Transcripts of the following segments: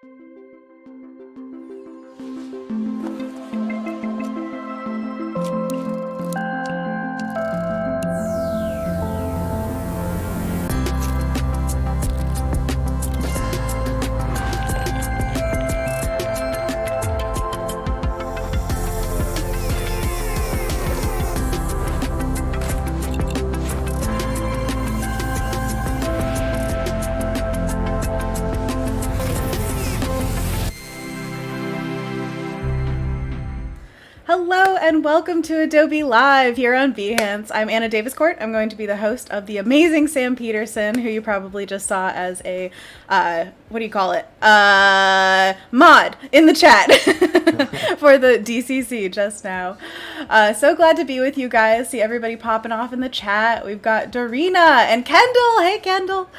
Hello and welcome to Adobe Live here on Behance. I'm Anna Davisourt. I'm going to be the host of the amazing Sam Peterson, who you probably just saw as a, mod in the chat for the DCC just now. So glad to be with you guys. See everybody popping off in the chat. We've got Dorina and Kendall. Hey, Kendall.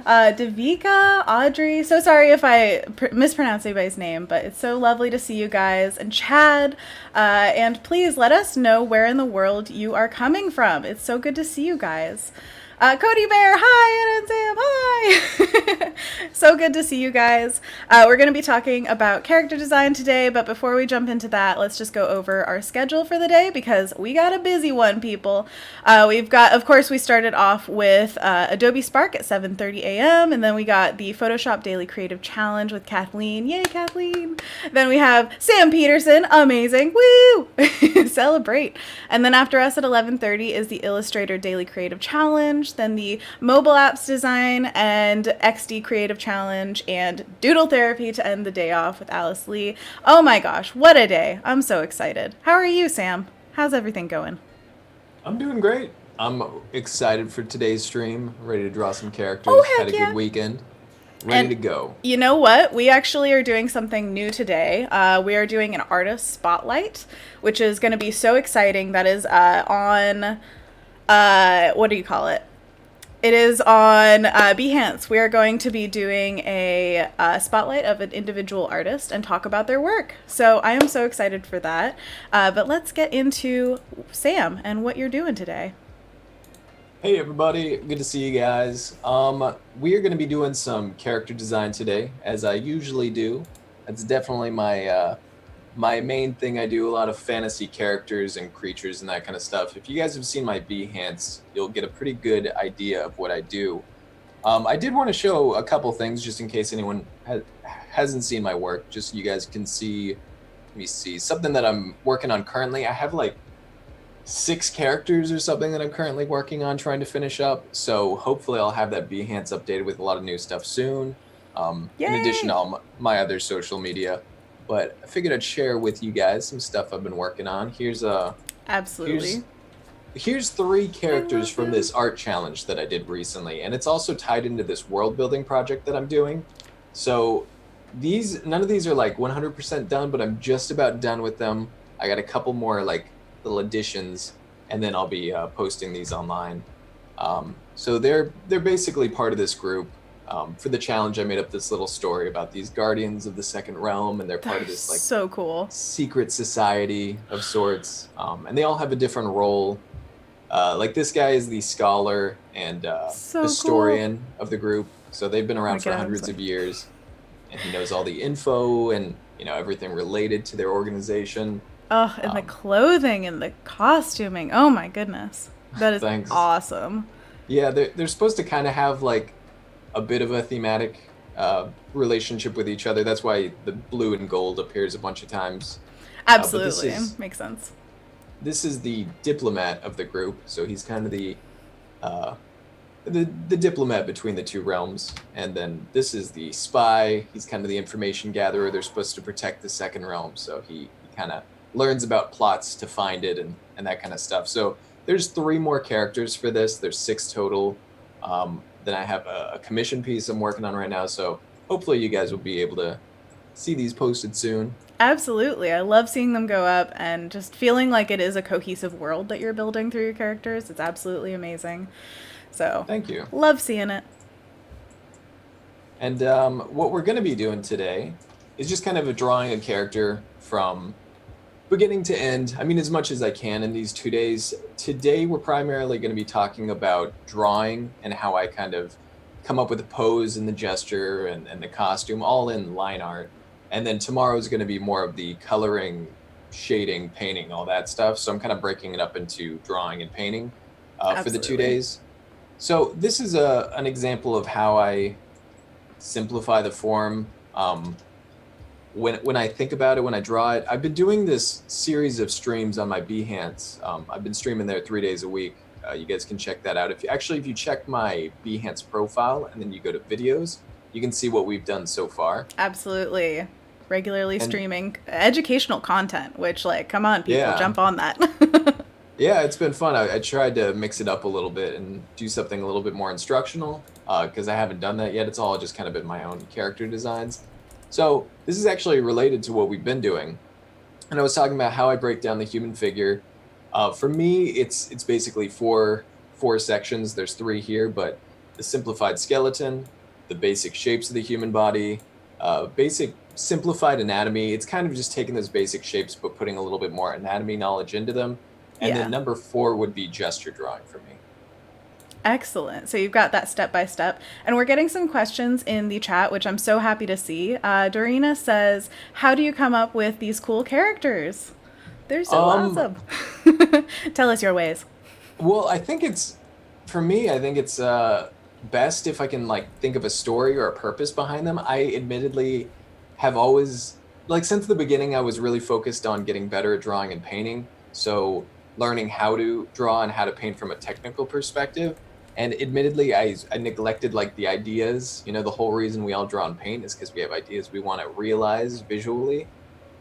Davika, Audrey, so sorry if I mispronounce anybody's name, but it's so lovely to see you guys, and Chad, and please let us know where in the world you are coming from. It's so good to see you guys. Cody Bear, hi, Anna and Sam, hi! So good to see you guys. We're going to be talking about character design today, but before we jump into that, let's just go over our schedule for the day, because we got a busy one, people. We've got, of course, we started off with Adobe Spark at 7:30 a.m., and then we got the Photoshop Daily Creative Challenge with Kathleen. Yay, Kathleen! Then we have Sam Peterson, amazing, woo! Celebrate! And then after us at 11:30 is the Illustrator Daily Creative Challenge, then the Mobile Apps Design and XD Creative Challenge, and Doodle Therapy to end the day off with Alice Lee. Oh my gosh, what a day. I'm so excited. How are you, Sam? How's everything going? I'm doing great. I'm excited for today's stream, ready to draw some characters. Oh, heck Had a yeah. good weekend. Ready to go. You know what? We actually are doing something new today. We are doing an artist spotlight, which is going to be so exciting. That is on, what do you call it? It is on Behance. We are going to be doing a spotlight of an individual artist and talk about their work. So I am so excited for that. But let's get into Sam and what you're doing today. Hey everybody, good to see you guys. We are going to be doing some character design today, as I usually do. That's definitely my my main thing. I do a lot of fantasy characters and creatures and that kind of stuff. If you guys have seen my Behance, you'll get a pretty good idea of what I do. I did want to show a couple things just in case anyone hasn't seen my work, just so you guys can see. Let me see, something that I'm working on currently. I have like 6 characters or something that I'm currently working on trying to finish up. So hopefully I'll have that Behance updated with a lot of new stuff soon. In addition to all my other social media. But I figured I'd share with you guys some stuff I've been working on. Here's Absolutely. Here's 3 characters from this art challenge that I did recently, and it's also tied into this world building project that I'm doing. So none of these are like 100% done, but I'm just about done with them. I got a couple more like little additions, and then I'll be posting these online. So they're basically part of this group. For the challenge, I made up this little story about these guardians of the second realm, and they're part of this like so cool secret society of sorts, and they all have a different role. Like this guy is the scholar and historian of the group, so they've been around for hundreds of years, and he knows all the info and everything related to their organization. Oh, and the clothing and the costuming. Oh my goodness, that is awesome. Yeah, they're supposed to kind of have like a bit of a thematic relationship with each other. That's why the blue and gold appears a bunch of times. Absolutely, makes sense. This is the diplomat of the group, so he's kind of the diplomat between the two realms. And then this is the spy. He's kind of the information gatherer. They're supposed to protect the second realm, so he kind of learns about plots to find it and that kind of stuff. So there's 3 more characters for this. There's 6 total. Then I have a commission piece I'm working on right now, so hopefully you guys will be able to see these posted soon. Absolutely. I love seeing them go up and just feeling like it is a cohesive world that you're building through your characters. It's absolutely amazing. So thank you. Love seeing it. And what we're going to be doing today is just kind of drawing a character from beginning to end. I mean, as much as I can in these 2 days. Today, we're primarily going to be talking about drawing and how I kind of come up with the pose and the gesture and the costume all in line art. And then tomorrow is going to be more of the coloring, shading, painting, all that stuff. So I'm kind of breaking it up into drawing and painting for the 2 Absolutely. days. So this is an example of how I simplify the form. When I think about it, when I draw it, I've been doing this series of streams on my Behance. I've been streaming there 3 days a week. You guys can check that out. If you check my Behance profile and then you go to videos, you can see what we've done so far. Absolutely. Regularly And streaming educational content, which, like, come on, people, yeah, jump on that. yeah, it's been fun. I tried to mix it up a little bit and do something a little bit more instructional because I haven't done that yet. It's all just kind of been my own character designs. So this is actually related to what we've been doing. And I was talking about how I break down the human figure. For me, it's basically four sections. There's three here, but the simplified skeleton, the basic shapes of the human body, basic simplified anatomy. It's kind of just taking those basic shapes, but putting a little bit more anatomy knowledge into them. And Yeah. then number 4 would be gesture drawing for me. Excellent. So you've got that step by step. And we're getting some questions in the chat, which I'm so happy to see. Dorina says, how do you come up with these cool characters? They're so awesome. Tell us your ways. Well, for me, I think it's best if I can like think of a story or a purpose behind them. I admittedly have always, like since the beginning, I was really focused on getting better at drawing and painting. So learning how to draw and how to paint from a technical perspective. And admittedly, I neglected like the ideas. You know, the whole reason we all draw and paint is because we have ideas we want to realize visually.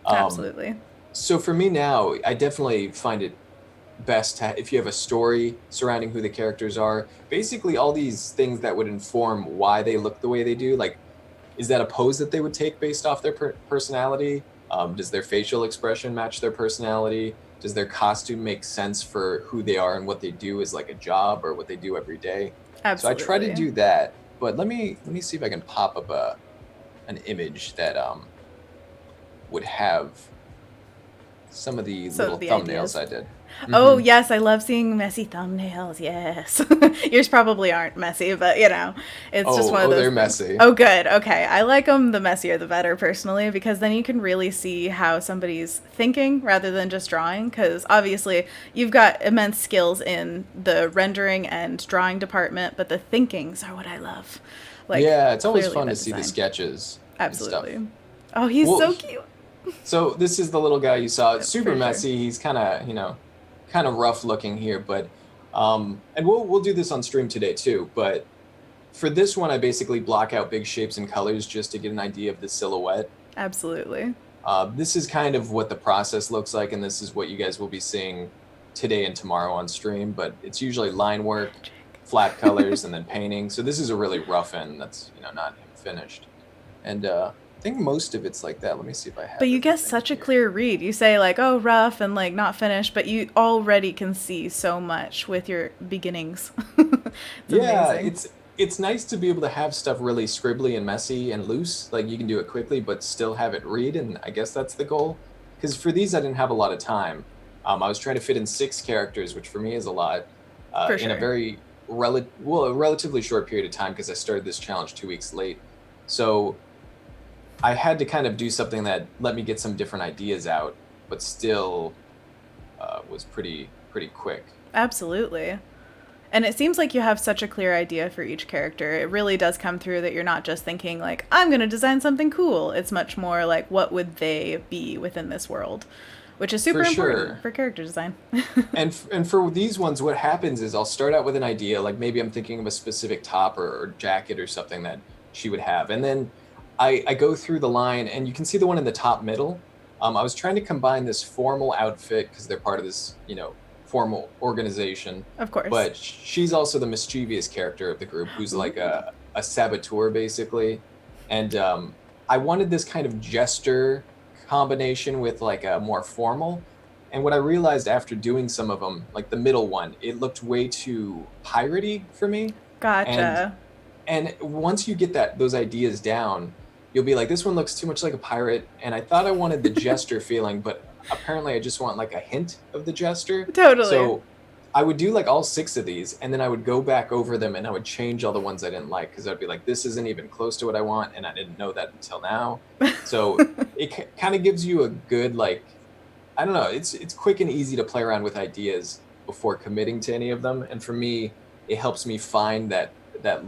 Absolutely. So for me now, I definitely find it best if you have a story surrounding who the characters are. Basically, all these things that would inform why they look the way they do. Like, is that a pose that they would take based off their personality? Does their facial expression match their personality? Does their costume make sense for who they are and what they do as like a job or what they do every day? Absolutely. So I try to do that. But let me see if I can pop up an image that would have some of the little thumbnails I did. Oh, yes, I love seeing messy thumbnails, yes. Yours probably aren't messy, but, you know, it's just one of those they're things. messy. Oh, good, okay. I like them the messier the better, personally, because then you can really see how somebody's thinking rather than just drawing, because obviously you've got immense skills in the rendering and drawing department, but the thinkings are what I love. Like, yeah, it's always clearly fun to that see the design. sketches Absolutely. and stuff. Oh, he's Well, so cute. So this is the little guy you saw. It's super For sure. messy. He's kind of rough looking here, but and we'll do this on stream today too. But for this one, I basically block out big shapes and colors just to get an idea of the silhouette. Absolutely. This is kind of what the process looks like, and this is what you guys will be seeing today and tomorrow on stream. But it's usually line work, flat colors, and then painting. So this is a really rough end that's not finished, and I think most of it's like that. Let me see if I have. But you get such a clear read. You say like, oh, rough and like not finished, but you already can see so much with your beginnings. Yeah, Amazing. it's nice to be able to have stuff really scribbly and messy and loose. Like you can do it quickly, but still have it read. And I guess that's the goal. Because for these, I didn't have a lot of time. I was trying to fit in 6 characters, which for me is a lot, For in a sure. very a relatively short period of time because I started this challenge 2 weeks late. So I had to kind of do something that let me get some different ideas out, but still was pretty quick. Absolutely. And it seems like you have such a clear idea for each character. It really does come through that you're not just thinking like, I'm going to design something cool. It's much more like, what would they be within this world? Which is super important for character design. and for these ones, what happens is I'll start out with an idea, like maybe I'm thinking of a specific top or jacket or something that she would have. And then I go through the line, and you can see the one in the top middle. I was trying to combine this formal outfit because they're part of this, formal organization. Of course. But she's also the mischievous character of the group, who's like a saboteur, basically. And I wanted this kind of jester combination with like a more formal. And what I realized after doing some of them, like the middle one, it looked way too piratey for me. Gotcha. And once you get those ideas down, you'll be like, this one looks too much like a pirate. And I thought I wanted the jester feeling, but apparently I just want like a hint of the jester. Totally. So I would do like all 6 of these, and then I would go back over them and I would change all the ones I didn't like, because I'd be like, this isn't even close to what I want, and I didn't know that until now. So it kind of gives you a good, like, I don't know, it's quick and easy to play around with ideas before committing to any of them. And for me, it helps me find that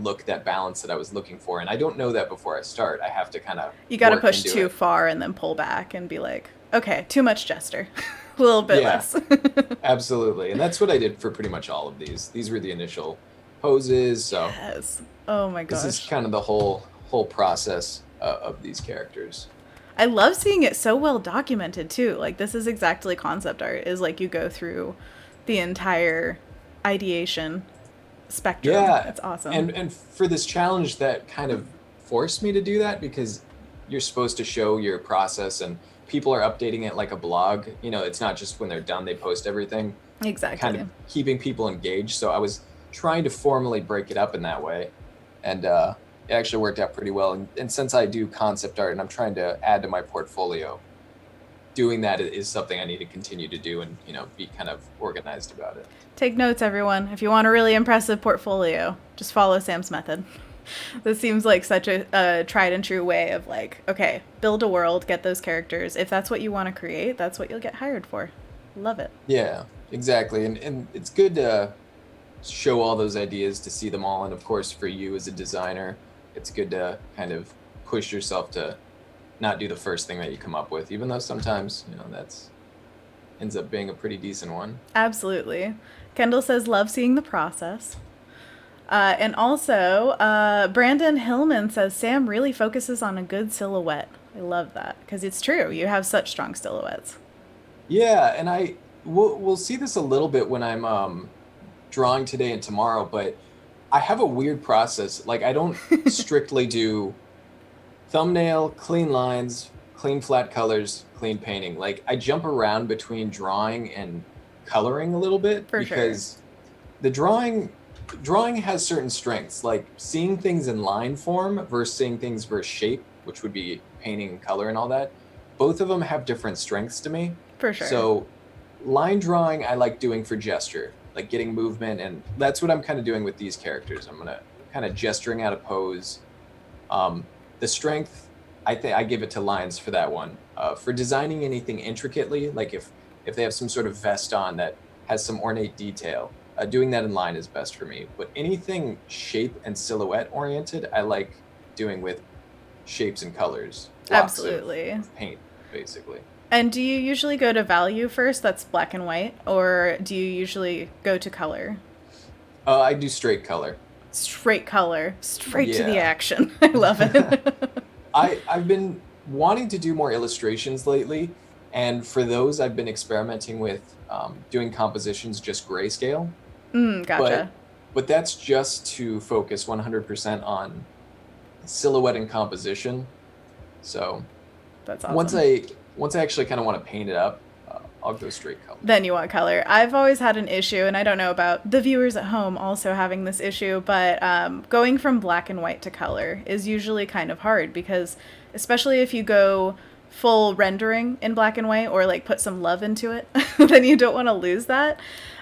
look, that balance that I was looking for. And I don't know that before I start. I have to kind of You got to work push into too it. far and then pull back and be like, okay, too much gesture. A little bit Yeah, less. absolutely. And that's what I did for pretty much all of these. These were the initial poses. So Yes. Oh my this is gosh. kind of the whole process of these characters. I love seeing it so well documented too. Like this is exactly concept art is like you go through the entire ideation spectrum. Yeah, It's awesome. and for this challenge, that kind of forced me to do that, because you're supposed to show your process, and people are updating it like a blog. It's not just when they're done they post everything, kind of Exactly. keeping people engaged. So I was trying to formally break it up in that way, and it actually worked out pretty well. And since I do concept art and I'm trying to add to my portfolio, doing that is something I need to continue to do, and be kind of organized about it. Take notes, everyone. If you want a really impressive portfolio, just follow Sam's method. This seems like such a tried and true way of like, okay, build a world, get those characters. If that's what you want to create, that's what you'll get hired for. Love it. Yeah, exactly. And it's good to show all those ideas, to see them all. And of course, for you as a designer, it's good to kind of push yourself to not do the first thing that you come up with, even though sometimes, that's ends up being a pretty decent one. Absolutely. Kendall says, love seeing the process. And also, Brandon Hillman says, Sam really focuses on a good silhouette. I love that because it's true. You have such strong silhouettes. Yeah, and we'll see this a little bit when I'm drawing today and tomorrow, but I have a weird process. Like, I don't strictly do thumbnail, clean lines, clean flat colors, clean painting. Like, I jump around between drawing and coloring a little bit, For sure. because the drawing has certain strengths, like seeing things in line form versus seeing things versus shape, which would be painting and color and all that. Both of them have different strengths to me. For sure. So line drawing I like doing for gesture, like getting movement, and that's what I'm kind of doing with these characters. I'm gonna kind of gesturing out a pose. The strength, I think I give it to lines for that one. For designing anything intricately, like if they have some sort of vest on that has some ornate detail, doing that in line is best for me. But anything shape and silhouette oriented, I like doing with shapes and colors, blocks Absolutely. of paint, basically. And do you usually go to value first? That's black and white. Or do you usually go to color? I do straight color. Straight color. Straight to the Yeah. action. I love it. I've been wanting to do more illustrations lately, and for those I've been experimenting with doing compositions just grayscale. but Gotcha. but that's just to focus 100% on silhouette and composition. So That's once awesome. I actually kind of want to paint it up, I'll go straight color. Then you want color. I've always had an issue, and I don't know about the viewers at home also having this issue, but going from black and white to color is usually kind of hard because, especially if you go full rendering in black and white or like put some love into it, then you don't want to lose that.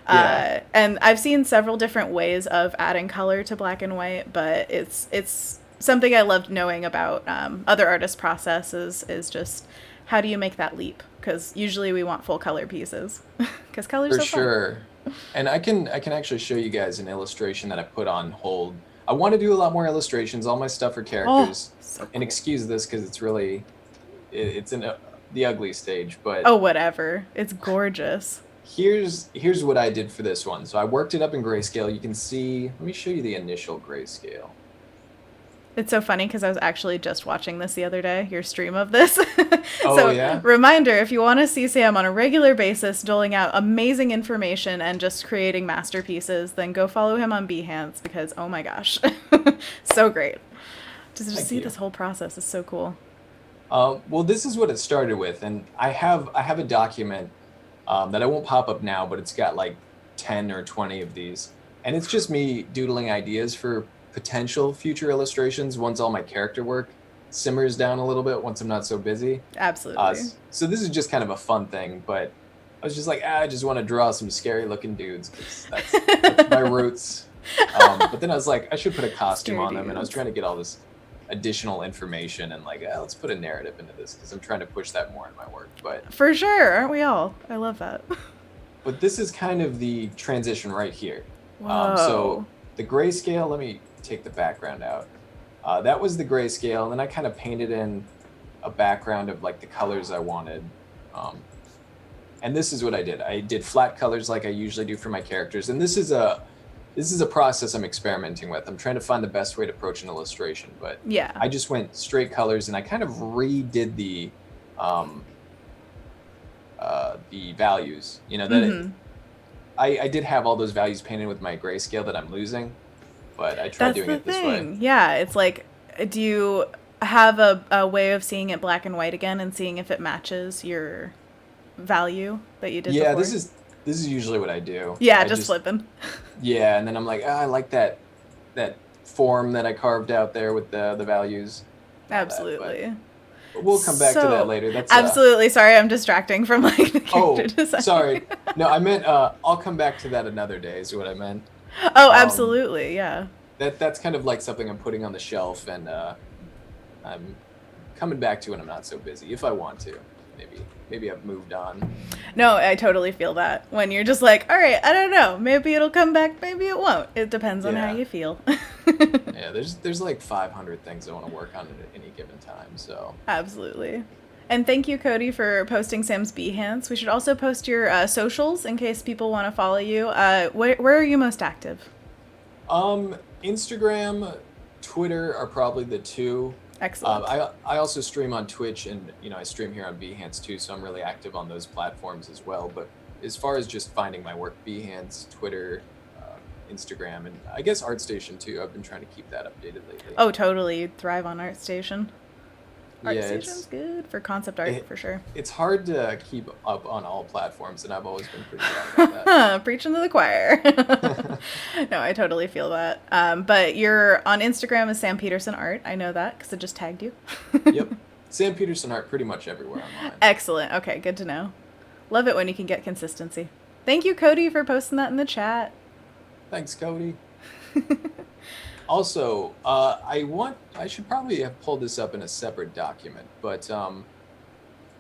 Yeah, And I've seen several different ways of adding color to black and white, but it's something I loved knowing about other artists' processes is just how do you make that leap? Because usually we want full color pieces because color's for so fun. sure. And I can actually show you guys an illustration that I put on hold. I want to do a lot more illustrations. All my stuff are Oh, characters. so And cool. excuse this because it's really it's in the ugly stage, but Oh, whatever. It's gorgeous. here's what I did for this one. So I worked it up in grayscale. You can see, let me show you the initial grayscale. It's so funny because I was actually just watching this the other day, your stream of this. Oh So, yeah? reminder if you want to see Sam on a regular basis doling out amazing information and just creating masterpieces, then go follow him on Behance because, oh my gosh, so great. Just Thank see you. this whole process is so cool. Well, this is what it started with, and I have a document that I won't pop up now, but it's got like 10 or 20 of these, and it's just me doodling ideas for potential future illustrations once all my character work simmers down a little bit, once I'm not so busy. Absolutely. So this is just kind of a fun thing, but I was just like, I just want to draw some scary looking dudes because that's my roots. But then I was like, I should put a costume Scary on them, and I was dudes. trying to get all this additional information and like, let's put a narrative into this because I'm trying to push that more in my work. For sure, aren't we all? I love that. But this is kind of the transition right here. So Whoa. the grayscale, let me take the background out. That was the grayscale, and then I kind of painted in a background of like the colors I wanted. And this is what I did. I did flat colors like I usually do for my characters. And this is a process I'm experimenting with. I'm trying to find the best way to approach an illustration, but Yeah. I just went straight colors and I kind of redid the values, you know, that I did have all those values painted with my grayscale that I'm losing, but I tried That's doing the it this way. thing. Yeah, it's like, do you have a way of seeing it black and white again and seeing if it matches your value that you did Yeah, before? this is usually what I do. Yeah, I just flipping. Yeah, and then I'm like, I like that form that I carved out there with the values, and all that. Absolutely. But we'll come back to that later. That's absolutely. Sorry, I'm distracting from like the Oh, character design. sorry. No, I meant I'll come back to that another day is what I meant. Oh, Um, absolutely. Yeah. that's kind of like something I'm putting on the shelf, and I'm coming back to when I'm not so busy if I want to. Maybe I've moved on. No, I totally feel that when you're just like, all right, I don't know, maybe it'll come back, maybe it won't. It depends on how Yeah. you feel. Yeah, there's like 500 things I want to work on at any given time. So Absolutely. And thank you, Cody, for posting Sam's Behance. We should also post your socials in case people want to follow you. Where are you most active? Instagram, Twitter are probably the two. Excellent. I also stream on Twitch, and I stream here on Behance too, so I'm really active on those platforms as well. But as far as just finding my work, Behance, Twitter, Instagram, and I guess ArtStation too. I've been trying to keep that updated lately. Oh, totally. You'd thrive on ArtStation. Yeah, ArtStation's good for concept art, for sure. It's hard to keep up on all platforms, and I've always been pretty bad about that. Preaching to the choir. No, I totally feel that. But you're on Instagram as Sam Peterson Art. I know that because I just tagged you. Yep. Sam Peterson Art pretty much everywhere online. Excellent. Okay, good to know. Love it when you can get consistency. Thank you, Cody, for posting that in the chat. Thanks, Cody. Also, I should probably have pulled this up in a separate document, but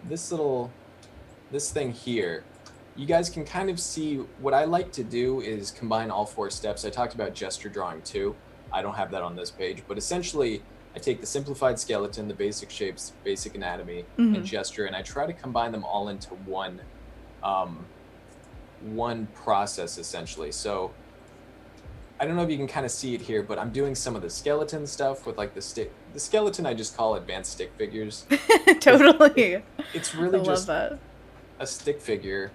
this thing here, you guys can kind of see what I like to do is combine all 4 steps. I talked about gesture drawing too. I don't have that on this page, but essentially I take the simplified skeleton, the basic shapes, basic anatomy, and gesture, and I try to combine them all into one process essentially. So I don't know if you can kind of see it here, but I'm doing some of the skeleton stuff with like the stick. The skeleton I just call advanced stick figures. Totally. It's really I just love that. a stick figure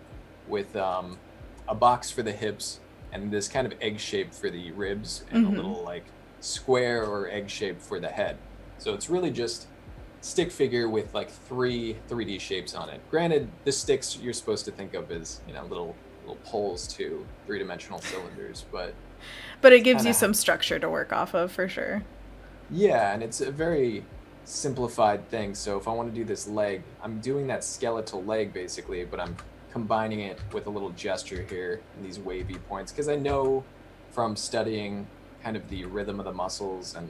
with a box for the hips and this kind of egg shape for the ribs and a little like square or egg shape for the head. So it's really just stick figure with like 3 3D shapes on it. Granted, the sticks you're supposed to think of as little poles to 3-dimensional cylinders, but it gives you some structure to work off of for sure. Yeah, and it's a very simplified thing. So if I want to do this leg, I'm doing that skeletal leg basically, but I'm combining it with a little gesture here and these wavy points because I know from studying kind of the rhythm of the muscles and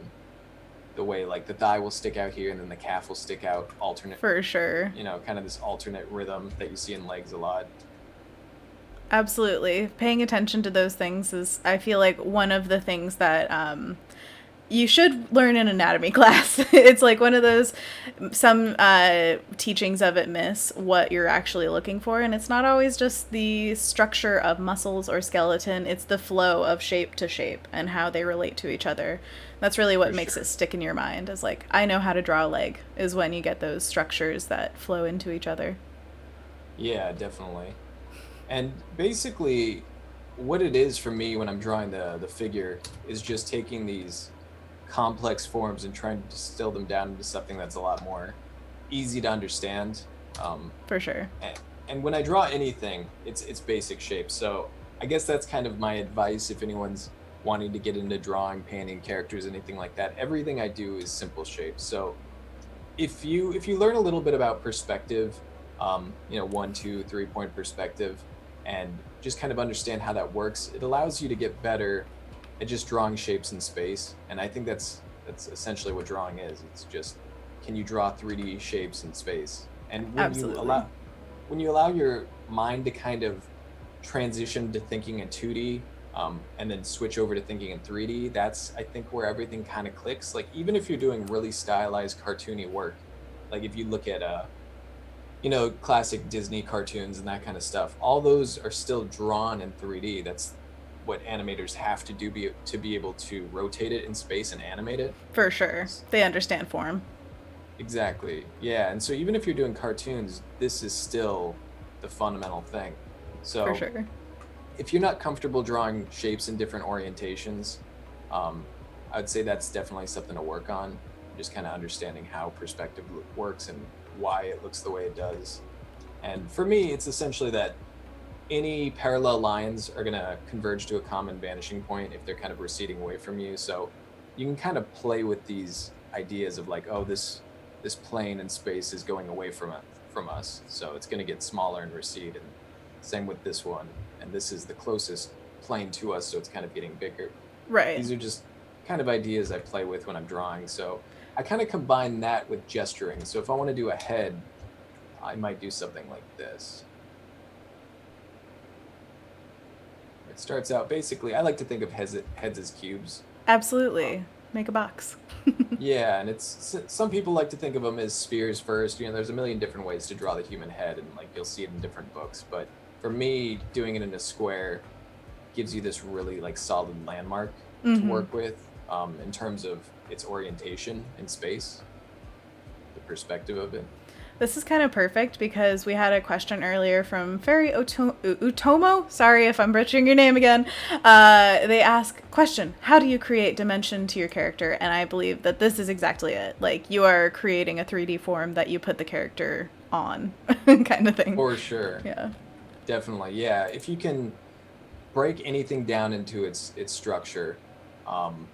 the way like the thigh will stick out here and then the calf will stick out alternate. For sure. Kind of this alternate rhythm that you see in legs a lot. Absolutely. Paying attention to those things is, I feel like, one of the things that you should learn in anatomy class. It's like one of those, some teachings of it miss what you're actually looking for. And it's not always just the structure of muscles or skeleton. It's the flow of shape to shape and how they relate to each other. That's really what makes it stick in your mind, is like, I know how to draw a leg, is when you get those structures that flow into each other. Yeah, definitely. And basically, what it is for me when I'm drawing the figure is just taking these complex forms and trying to distill them down into something that's a lot more easy to understand. For sure. And when I draw anything, it's basic shapes. So I guess that's kind of my advice if anyone's wanting to get into drawing, painting, characters, anything like that. Everything I do is simple shapes. So if you learn a little bit about perspective, 1, 2, 3 point perspective, and just kind of understand how that works. It allows you to get better at just drawing shapes in space. And I think that's essentially what drawing is. It's just, can you draw 3D shapes in space? And Absolutely. when you allow your mind to kind of transition to thinking in 2D, and then switch over to thinking in 3D, that's, I think, where everything kind of clicks. Like, even if you're doing really stylized cartoony work, like if you look at classic Disney cartoons and that kind of stuff, all those are still drawn in 3D. That's what animators have to do to be able to rotate it in space and animate it. For sure. They understand form. Exactly. Yeah. And so even if you're doing cartoons, this is still the fundamental thing. For So sure. if you're not comfortable drawing shapes in different orientations, um, I'd say that's definitely something to work on. Just kind of understanding how perspective works and why it looks the way it does. And for me, it's essentially that any parallel lines are going to converge to a common vanishing point if they're kind of receding away from you. So you can kind of play with these ideas of like, oh, this plane in space is going away from us, so it's going to get smaller and recede. And same with this one, and this is the closest plane to us, so it's kind of getting bigger. Right. These are just kind of ideas I play with when I'm drawing. So I kind of combine that with gesturing. So if I want to do a head, I might do something like this. It starts out basically, I like to think of heads as cubes. Absolutely. Make a box. Yeah, and some people like to think of them as spheres first. There's a million different ways to draw the human head, and like you'll see it in different books. But for me, doing it in a square gives you this really like solid landmark to work with, in terms of its orientation in space, the perspective of it. This is kind of perfect because we had a question earlier from Fairy Utomo. Sorry if I'm butchering your name again. They ask, question, how do you create dimension to your character? And I believe that this is exactly it. Like, you are creating a 3D form that you put the character on, kind of thing. For sure. Yeah. Definitely. Yeah. If you can break anything down into its structure, um,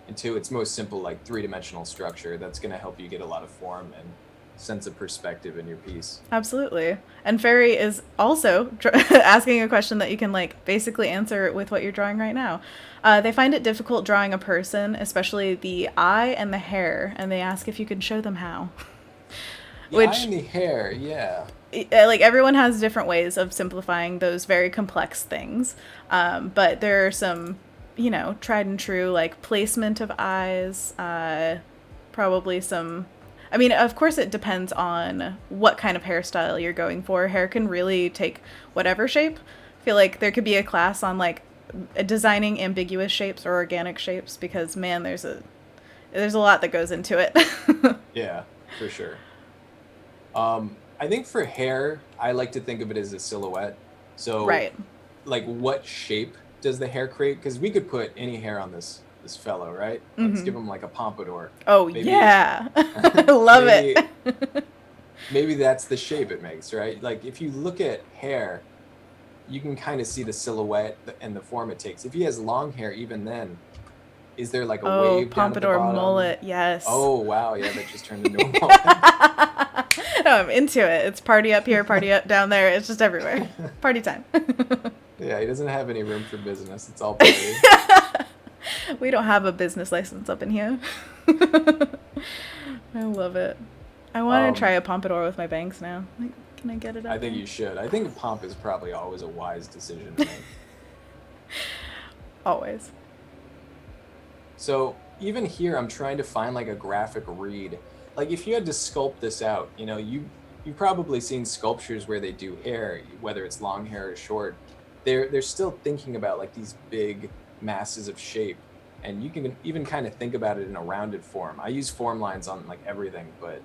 into its most simple, like 3-dimensional structure, that's going to help you get a lot of form and sense of perspective in your piece. Absolutely. And Fairy is also asking a question that you can like basically answer with what you're drawing right now. They find it difficult drawing a person, especially the eye and the hair, and they ask if you can show them how. The eye Which, and the hair, yeah. like, everyone has different ways of simplifying those very complex things. But there are some, tried and true, like placement of eyes, probably some. I mean, of course, it depends on what kind of hairstyle you're going for. Hair can really take whatever shape. I feel like there could be a class on like designing ambiguous shapes or organic shapes because man, there's a lot that goes into it. Yeah, for sure. I think for hair, I like to think of it as a silhouette. So, Right. like, what shape does the hair create? Because we could put any hair on this fellow, right? Let's give him like a pompadour. Oh Maybe, yeah, I love maybe, it. maybe that's the shape it makes, right? Like, if you look at hair, you can kind of see the silhouette and the form it takes. If he has long hair, even then, is there like a Oh, wave down at the pompadour bottom? mullet, yes. Oh, wow, yeah, that just turned into a moment. No, I'm into it. It's party up here, party up down there. It's just everywhere. Party time. Yeah, he doesn't have any room for business. It's all party. We don't have a business license up in here. I love it. I want to try Um, a pompadour with my bangs now. Like, can I get it I up think there? you should. I think pomp is probably always a wise decision to make. Always. So even here, I'm trying to find like a graphic read. Like if you had to sculpt this out, you've probably seen sculptures where they do hair, whether it's long hair or short. They're still thinking about like these big masses of shape, and you can even kind of think about it in a rounded form. I use form lines on like everything, but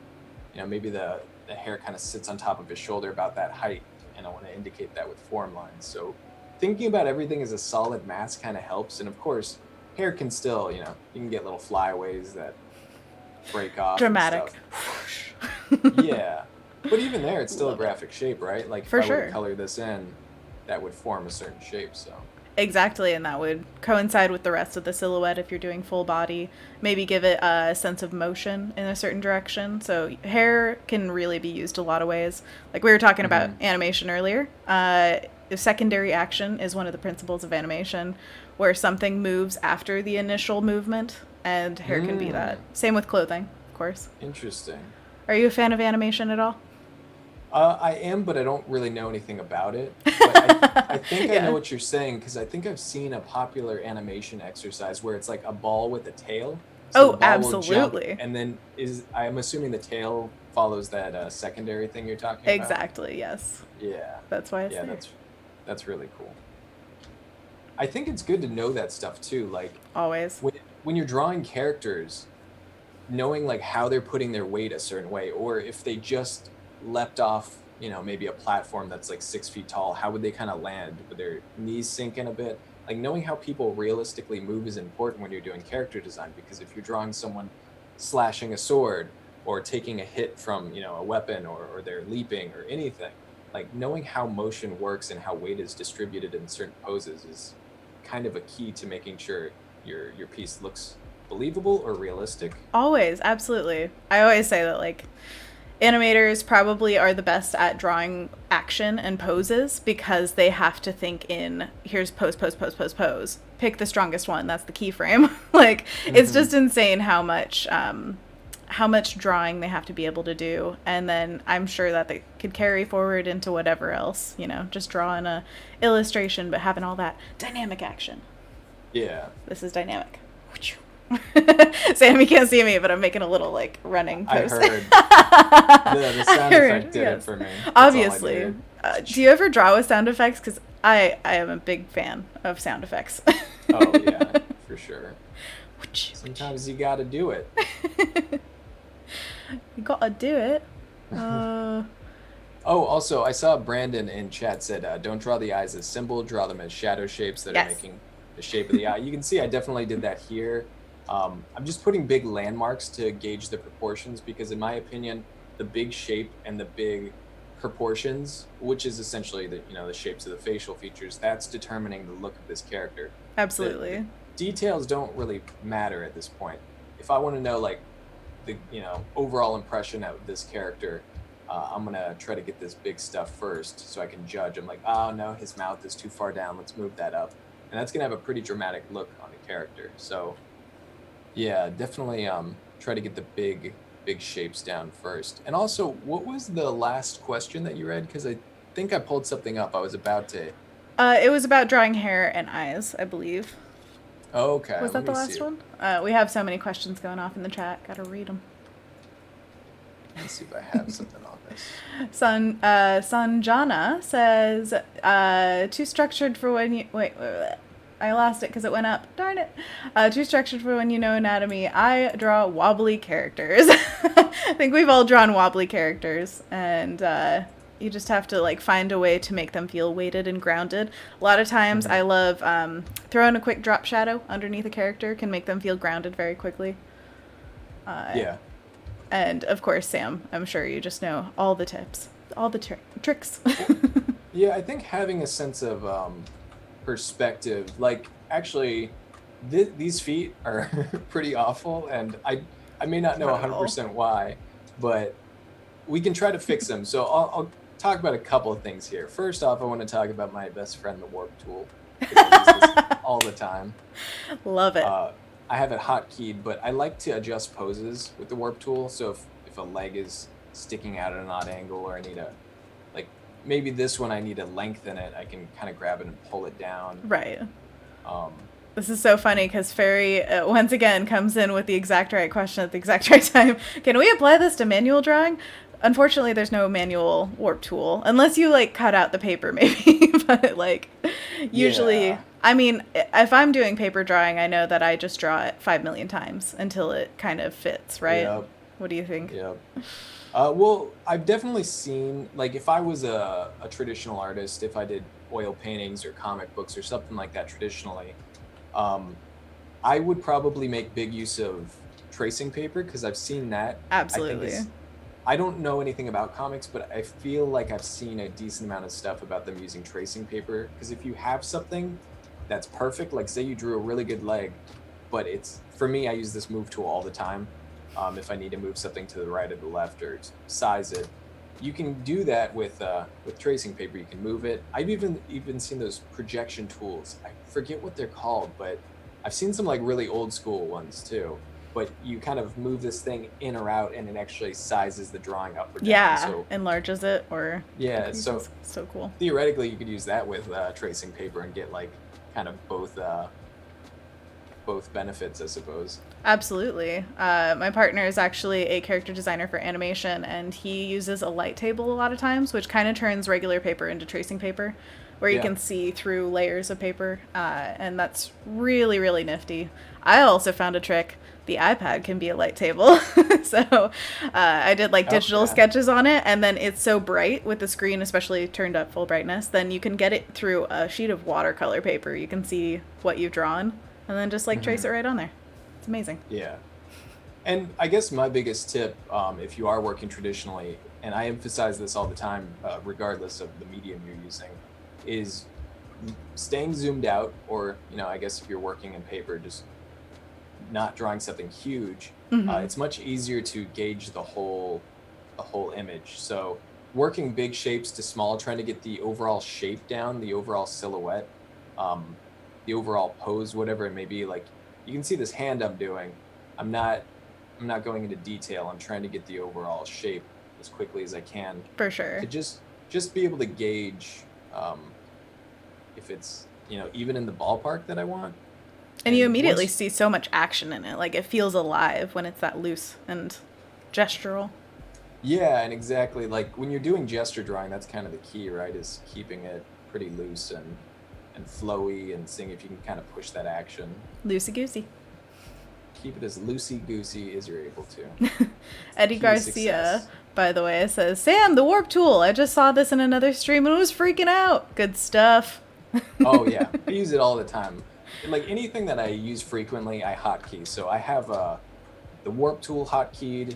maybe the hair kind of sits on top of his shoulder about that height, and I want to indicate that with form lines. So thinking about everything as a solid mass kind of helps. And of course, hair can still, you can get little flyaways that break off and Dramatic. stuff. Yeah. But even there, it's still a Love it. graphic shape, right? Like if For I were to sure. color this in, that would form a certain shape. So Exactly, and that would coincide with the rest of the silhouette if you're doing full body. Maybe give it a sense of motion in a certain direction. So hair can really be used a lot of ways. Like we were talking about Hmm. animation earlier. Secondary action is one of the principles of animation, where something moves after the initial movement, and hair can be that. Mm, Same with clothing, of course. interesting. Are you a fan of animation at all? I am, but I don't really know anything about it. But I think I know Yeah. what you're saying because I think I've seen a popular animation exercise where it's like a ball with a tail. So the Oh, ball will jump, absolutely. and then I'm assuming the tail follows that secondary thing you're talking about. Exactly, yes. Yeah, That's why it's yeah, there. that's really cool. I think it's good to know that stuff too. Like Always. when you're drawing characters, knowing like how they're putting their weight a certain way, or if they just leapt off, maybe a platform that's like 6 feet tall, how would they kind of land? Would their knees sink in a bit? Like knowing how people realistically move is important when you're doing character design, because if you're drawing someone slashing a sword or taking a hit from, a weapon, or they're leaping or anything, like knowing how motion works and how weight is distributed in certain poses is kind of a key to making sure your piece looks believable or realistic. Always, absolutely. I always say that, like, animators probably are the best at drawing action and poses because they have to think in here's pose, pose, pose, pose, pose. Pick the strongest one. That's the keyframe. Like, it's Hmm. just insane how much drawing they have to be able to do, and then I'm sure that they could carry forward into whatever else. Just drawing a illustration, but having all that dynamic action. Yeah, This is dynamic. Sam, you can't see me, but I'm making a little like running I post. heard the I sound heard, effect did it yes. for me. That's all I Obviously. needed. Do you ever draw with sound effects? Because I am a big fan of sound effects. Oh yeah, for sure. Sometimes you got to do it. You gotta do it. Uh, Oh, also, I saw Brandon in chat said, "Don't draw the eyes as symbol. Draw them as shadow shapes that are yes. making the shape of the eye." You can see I definitely did that here. I'm just putting big landmarks to gauge the proportions because, in my opinion, the big shape and the big proportions, which is essentially the shapes of the facial features, that's determining the look of this character. The Absolutely. details don't really matter at this point. If I want to know like the overall impression of this character, I'm gonna try to get this big stuff first so I can judge. I'm like, oh no, his mouth is too far down. Let's move that up, and that's gonna have a pretty dramatic look on the character. So yeah, definitely try to get the big shapes down first. And also, what was the last question that you read? Because I think I pulled something up. I was about to. It was about drawing hair and eyes, I believe. Okay, Was let that the me see. last one? We have so many questions going off in the chat. Gotta read them. Let me see if I have something on this. Sanjana says, too structured for when you wait, I lost it because it went up. Darn it. Too structured for when you know anatomy. I draw wobbly characters. I think we've all drawn wobbly characters, and you just have to like find a way to make them feel weighted and grounded. A lot of times, Hmm. I love throwing a quick drop shadow underneath a character can make them feel grounded very quickly. Yeah. And of course, Sam, I'm sure you just know all the tips, all the tricks. Well, yeah, I think having a sense of perspective, like actually, these feet are pretty awful, and I may not know Not at all. 100% why, but we can try to fix them. So I'll talk about a couple of things here. First off, I want to talk about my best friend, the warp tool, because I use this all the time. Love it. Uh, I have it hotkeyed, but I like to adjust poses with the warp tool. So if a leg is sticking out at an odd angle, or I need a like maybe this one I need to lengthen it, I can kind of grab it and pull it down. Right. Um, This is so funny because Fairy, once again, comes in with the exact right question at the exact right time. Can we apply this to manual drawing? Unfortunately, there's no manual warp tool. Unless you, like, cut out the paper, maybe. But, like, usually... yeah. I mean, if I'm doing paper drawing, I know that I just draw it 5 million times until it kind of fits, right? Yep. What do you think? Yep. Well, I've definitely seen, like, if I was a traditional artist, if I did oil paintings or comic books or something like that traditionally, um, I would probably make big use of tracing paper because I've seen that. I think Absolutely. is I don't know anything about comics, but I feel like I've seen a decent amount of stuff about them using tracing paper because if you have something that's perfect. Like say you drew a really good leg, but it's, for me, I use this move tool all the time. If I need to move something to the right or the left or size it, you can do that with tracing paper. You can move it. I've even seen those projection tools. I forget what they're called, but I've seen some like really old school ones too. But you kind of move this thing in or out, and it actually sizes the drawing up or down. Yeah, So enlarges it or yeah, so so cool. theoretically, you could use that with tracing paper and get like kind of both benefits, I suppose. Absolutely. My partner is actually a character designer for animation, and he uses a light table a lot of times, which kind of turns regular paper into tracing paper, where you can see through layers of paper, and that's really, really nifty. I also found a trick. The iPad can be a light table. So I did like digital sketches on it, and then it's so bright with the screen, especially turned up full brightness, then you can get it through a sheet of watercolor paper. You can see what you've drawn, and then just like trace it right on there. It's amazing. Yeah. And I guess my biggest tip, if you are working traditionally, and I emphasize this all the time, regardless of the medium you're using, is staying zoomed out, or, I guess if you're working in paper, just not drawing something huge. It's much easier to gauge the whole image. So working big shapes to small, trying to get the overall shape down, the overall silhouette, the overall pose, whatever it may be. Like you can see this hand I'm doing. I'm not going into detail. I'm trying to get the overall shape as quickly as I can. For sure. To just be able to gauge if it's, even in the ballpark that I want. And you immediately see so much action in it. Like it feels alive when it's that loose and gestural. Yeah, and exactly. Like when you're doing gesture drawing, that's kind of the key, right? Is keeping it pretty loose and flowy, and seeing if you can kind of push that action. Loosey-goosey. Keep it as loosey-goosey as you're able to. Eddie Garcia, by the way, says, Sam, the warp tool. I just saw this in another stream and was freaking out. Good stuff. Oh, yeah. I use it all the time. Like anything that I use frequently, I hotkey. So I have the warp tool hotkeyed.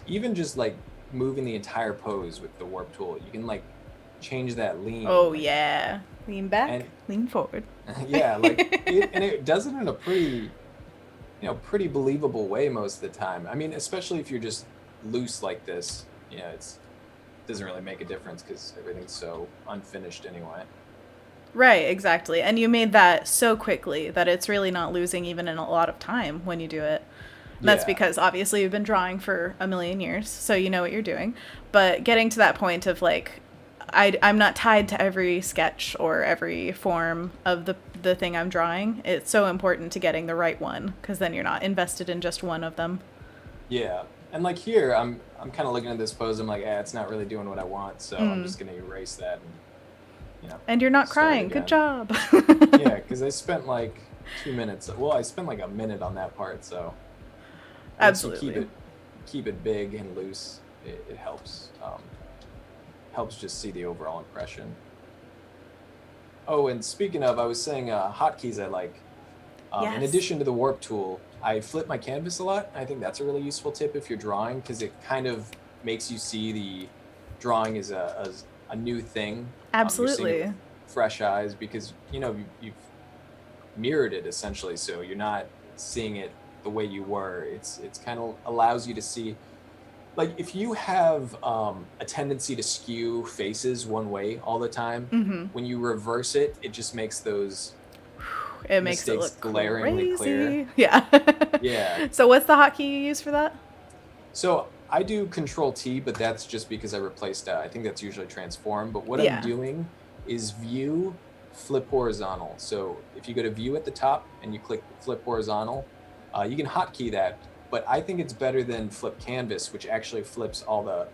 Even just like moving the entire pose with the warp tool, you can like change that lean. Oh yeah, lean back, lean forward. Yeah, like it does it in a pretty believable way most of the time. I mean, especially if you're just loose like this, it doesn't really make a difference because everything's so unfinished anyway. Right, exactly. And you made that so quickly that it's really not losing even in a lot of time when you do it. And that's because obviously you've been drawing for a million years, so you know what you're doing. But getting to that point of like, I'm not tied to every sketch or every form of the thing I'm drawing. It's so important to getting the right one, because then you're not invested in just one of them. Yeah. And like here, I'm kind of looking at this pose. I'm like, it's not really doing what I want, so I'm just going to erase that. And you're not crying. Good job. Yeah, because I spent like 2 minutes. Well, I spent like a minute on that part, so absolutely keep it big and loose. It helps. Helps just see the overall impression. Oh, and speaking of, I was saying hotkeys I like. In addition to the warp tool, I flip my canvas a lot. I think that's a really useful tip if you're drawing, because it kind of makes you see the drawing as a new thing. Absolutely. You're seeing it with fresh eyes, because you've mirrored it essentially, so you're not seeing it the way you were. It's kind of allows you to see, like if you have a tendency to skew faces one way all the time, when you reverse it, it just makes those makes it look glaringly clear. Yeah. Yeah. So what's the hotkey you use for that? So I do Control T, but that's just because I replaced I think that's usually transform. But what I'm doing is view, flip horizontal. So if you go to view at the top and you click flip horizontal, you can hotkey that. But I think it's better than flip canvas, which actually flips all the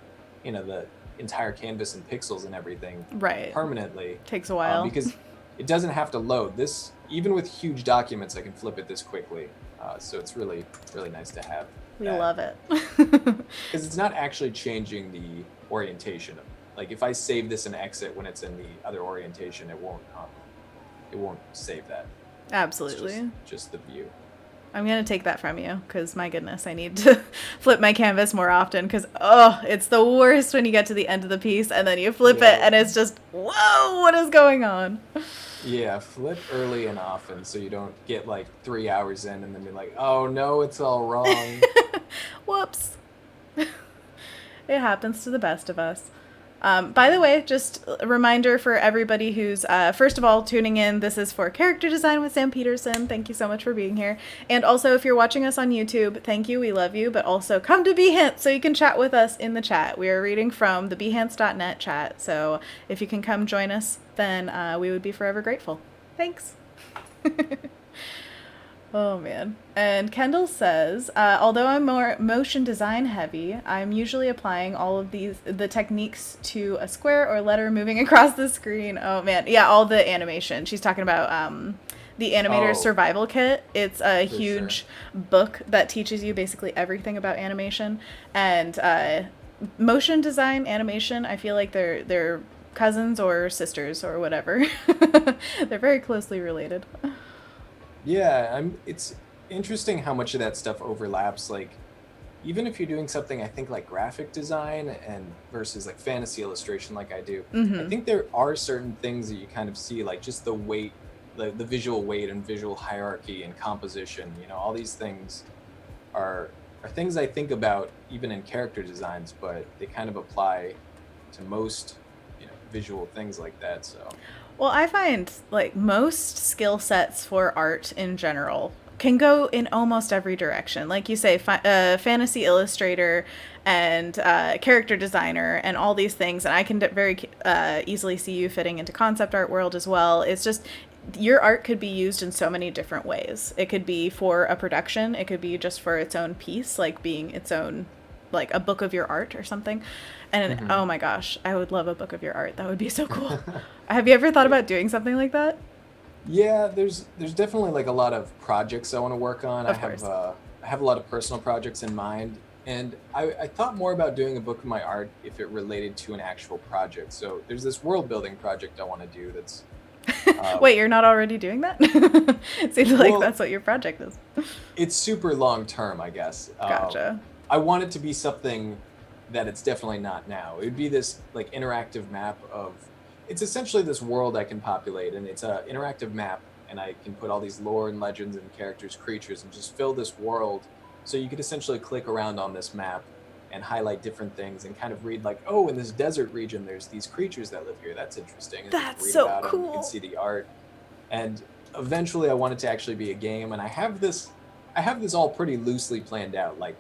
entire canvas and pixels and everything permanently. Takes a while. Because it doesn't have to load. This, even with huge documents, I can flip it this quickly. So it's really, really nice to have. We love it. Because it's not actually changing the orientation. Like if I save this and exit when it's in the other orientation, it won't save that. Absolutely. It's just the view. I'm going to take that from you, because my goodness, I need to flip my canvas more often, because, it's the worst when you get to the end of the piece and then you flip it and it's just, whoa, what is going on? Yeah, flip early and often so you don't get like 3 hours in and then be like, oh no, it's all wrong. Whoops. It happens to the best of us. By the way, just a reminder for everybody who's, first of all, tuning in. This is for Character Design with Sam Peterson. Thank you so much for being here. And also, if you're watching us on YouTube, thank you. We love you. But also, come to Behance so you can chat with us in the chat. We are reading from the Behance.net chat. So if you can come join us, then we would be forever grateful. Thanks. Oh man. And Kendall says, although I'm more motion design heavy, I'm usually applying all of the techniques to a square or letter moving across the screen. Oh man. Yeah, all the animation. She's talking about the Animator's Oh, Survival Kit. It's a for sure. huge book that teaches you basically everything about animation. And motion design, animation, I feel like they're cousins or sisters or whatever. They're very closely related. Yeah, it's interesting how much of that stuff overlaps. Like, even if you're doing something, I think like graphic design and versus like fantasy illustration, like I do, I Mm-hmm. think there are certain things that you kind of see, like just the weight, the visual weight and visual hierarchy and composition. All these things are things I think about even in character designs, but they kind of apply to most, visual things like that. So, Well, I find like most skill sets for art in general can go in almost every direction. Like you say, fantasy illustrator and character designer and all these things. And I can very easily see you fitting into concept art world as well. It's just your art could be used in so many different ways. It could be for a production. It could be just for its own piece, like being its own, like a book of your art or something. And hmm oh my gosh, I would love a book of your art. That would be so cool. Have you ever thought yeah. about doing something like that? Yeah, there's definitely like a lot of projects I want to work on. Of course. I have a lot of personal projects in mind, and I thought more about doing a book of my art if it related to an actual project. So there's this world building project I want to do that's Wait, you're not already doing that? Seems like well, that's what your project is. it's super long term, I guess. Gotcha. I want it to be something that it's definitely not now. It would be this like interactive map of it's essentially this world I can populate, and it's an interactive map, and I can put all these lore and legends and characters, creatures, and just fill this world. So you could essentially click around on this map and highlight different things and kind of read like, oh, in this desert region, there's these creatures that live here. That's interesting. And you can That's read so about them. You can cool. see the art, and eventually I want it to actually be a game. And I have this all pretty loosely planned out, like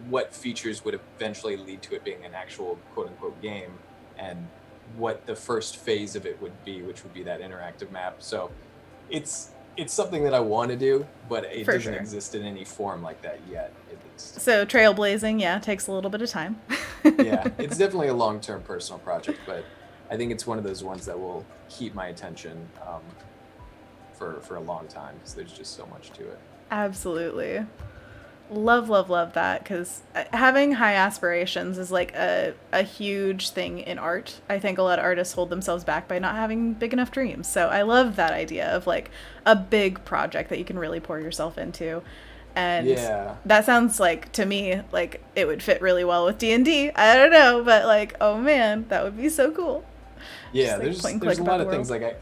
what features would eventually lead to it being an actual quote unquote game and what the first phase of it would be, which would be that interactive map. So it's something that I want to do, but it For doesn't sure. exist in any form like that yet, at least. So trailblazing, yeah, takes a little bit of time. Yeah, it's definitely a long-term personal project, but I think it's one of those ones that will keep my attention for a long time because there's just so much to it. Absolutely. Love, love, love that because having high aspirations is like a huge thing in art. I think a lot of artists hold themselves back by not having big enough dreams. So I love that idea of like a big project that you can really pour yourself into. And Yeah, that sounds like to me like it would fit really well with D&D. I don't know, but like oh man, that would be so cool. yeah. Just like point and There's click a about lot the of things world. like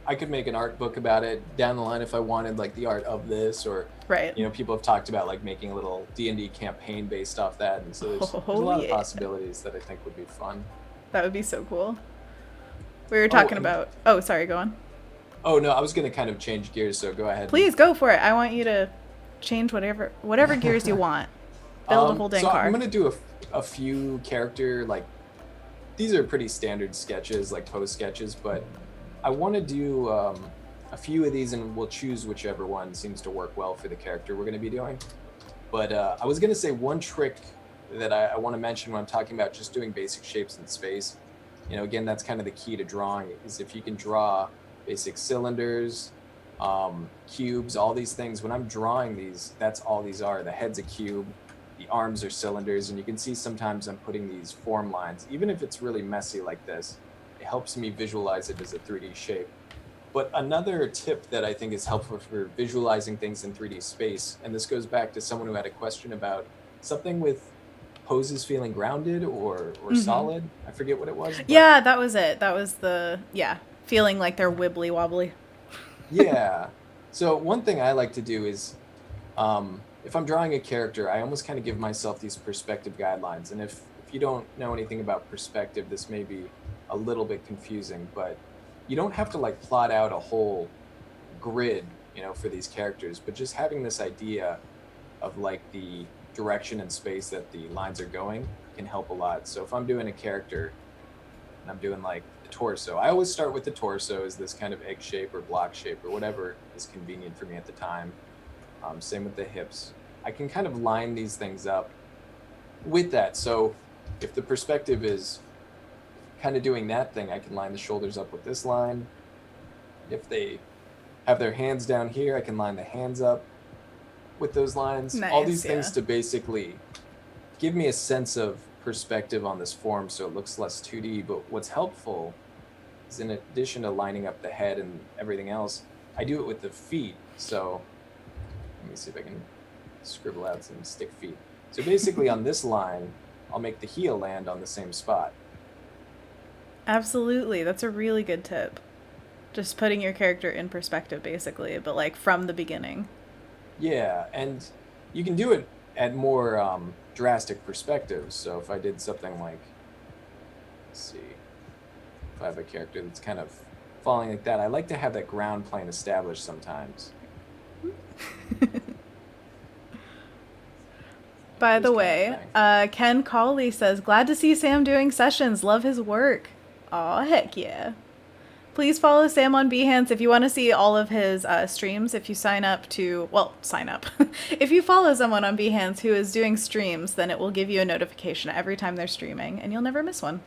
I could make an art book about it down the line if I wanted, like the art of this, or Right. people have talked about like making a little D&D campaign based off that, and so there's a Oh lot of yeah. possibilities that I think would be fun. That would be so cool. We were Oh, talking and about oh sorry, go on. oh no, I was gonna kind of change gears, so go ahead. Please go for it. I want you to change whatever gears you want. Build a whole dang So I'm car. gonna do a few character like these are pretty standard sketches, like pose sketches, but I want to do a few of these, and we'll choose whichever one seems to work well for the character we're going to be doing. But I was going to say one trick that I want to mention when I'm talking about just doing basic shapes in space. Again, that's kind of the key to drawing is if you can draw basic cylinders, cubes, all these things. When I'm drawing these, that's all these are. The head's a cube, the arms are cylinders, and you can see sometimes I'm putting these form lines. Even if it's really messy like this, it helps me visualize it as a 3D shape. But another tip that I think is helpful for visualizing things in 3D space, and this goes back to someone who had a question about something with poses feeling grounded or Mm-hmm. solid. I forget what it was, but Yeah, that was it. That was the yeah. feeling like they're wibbly wobbly. Yeah. So one thing I like to do is, if I'm drawing a character, I almost kind of give myself these perspective guidelines. And if you don't know anything about perspective, this may be a little bit confusing, but you don't have to like plot out a whole grid, for these characters, but just having this idea of like the direction and space that the lines are going can help a lot. So if I'm doing a character and I'm doing like the torso, I always start with the torso as this kind of egg shape or block shape or whatever is convenient for me at the time. Same with the hips. I can kind of line these things up with that. So if the perspective is kind of doing that thing, I can line the shoulders up with this line. If they have their hands down here, I can line the hands up with those lines. Nice, all these things to basically give me a sense of perspective on this form so it looks less 2D. But what's helpful is, in addition to lining up the head and everything else, I do it with the feet. So let me see if I can scribble out some stick feet. So basically on this line, I'll make the heel land on the same spot. Absolutely. That's a really good tip. Just putting your character in perspective, basically, but like from the beginning. Yeah, and you can do it at more drastic perspectives. So if I did something like, let's see, if I have a character that's kind of falling like that, I like to have that ground plane established sometimes. By the way, Ken Cawley says, glad to see Sam doing sessions. Love his work. Aw, heck yeah. Please follow Sam on Behance if you want to see all of his streams. If you sign up. If you follow someone on Behance who is doing streams, then it will give you a notification every time they're streaming, and you'll never miss one.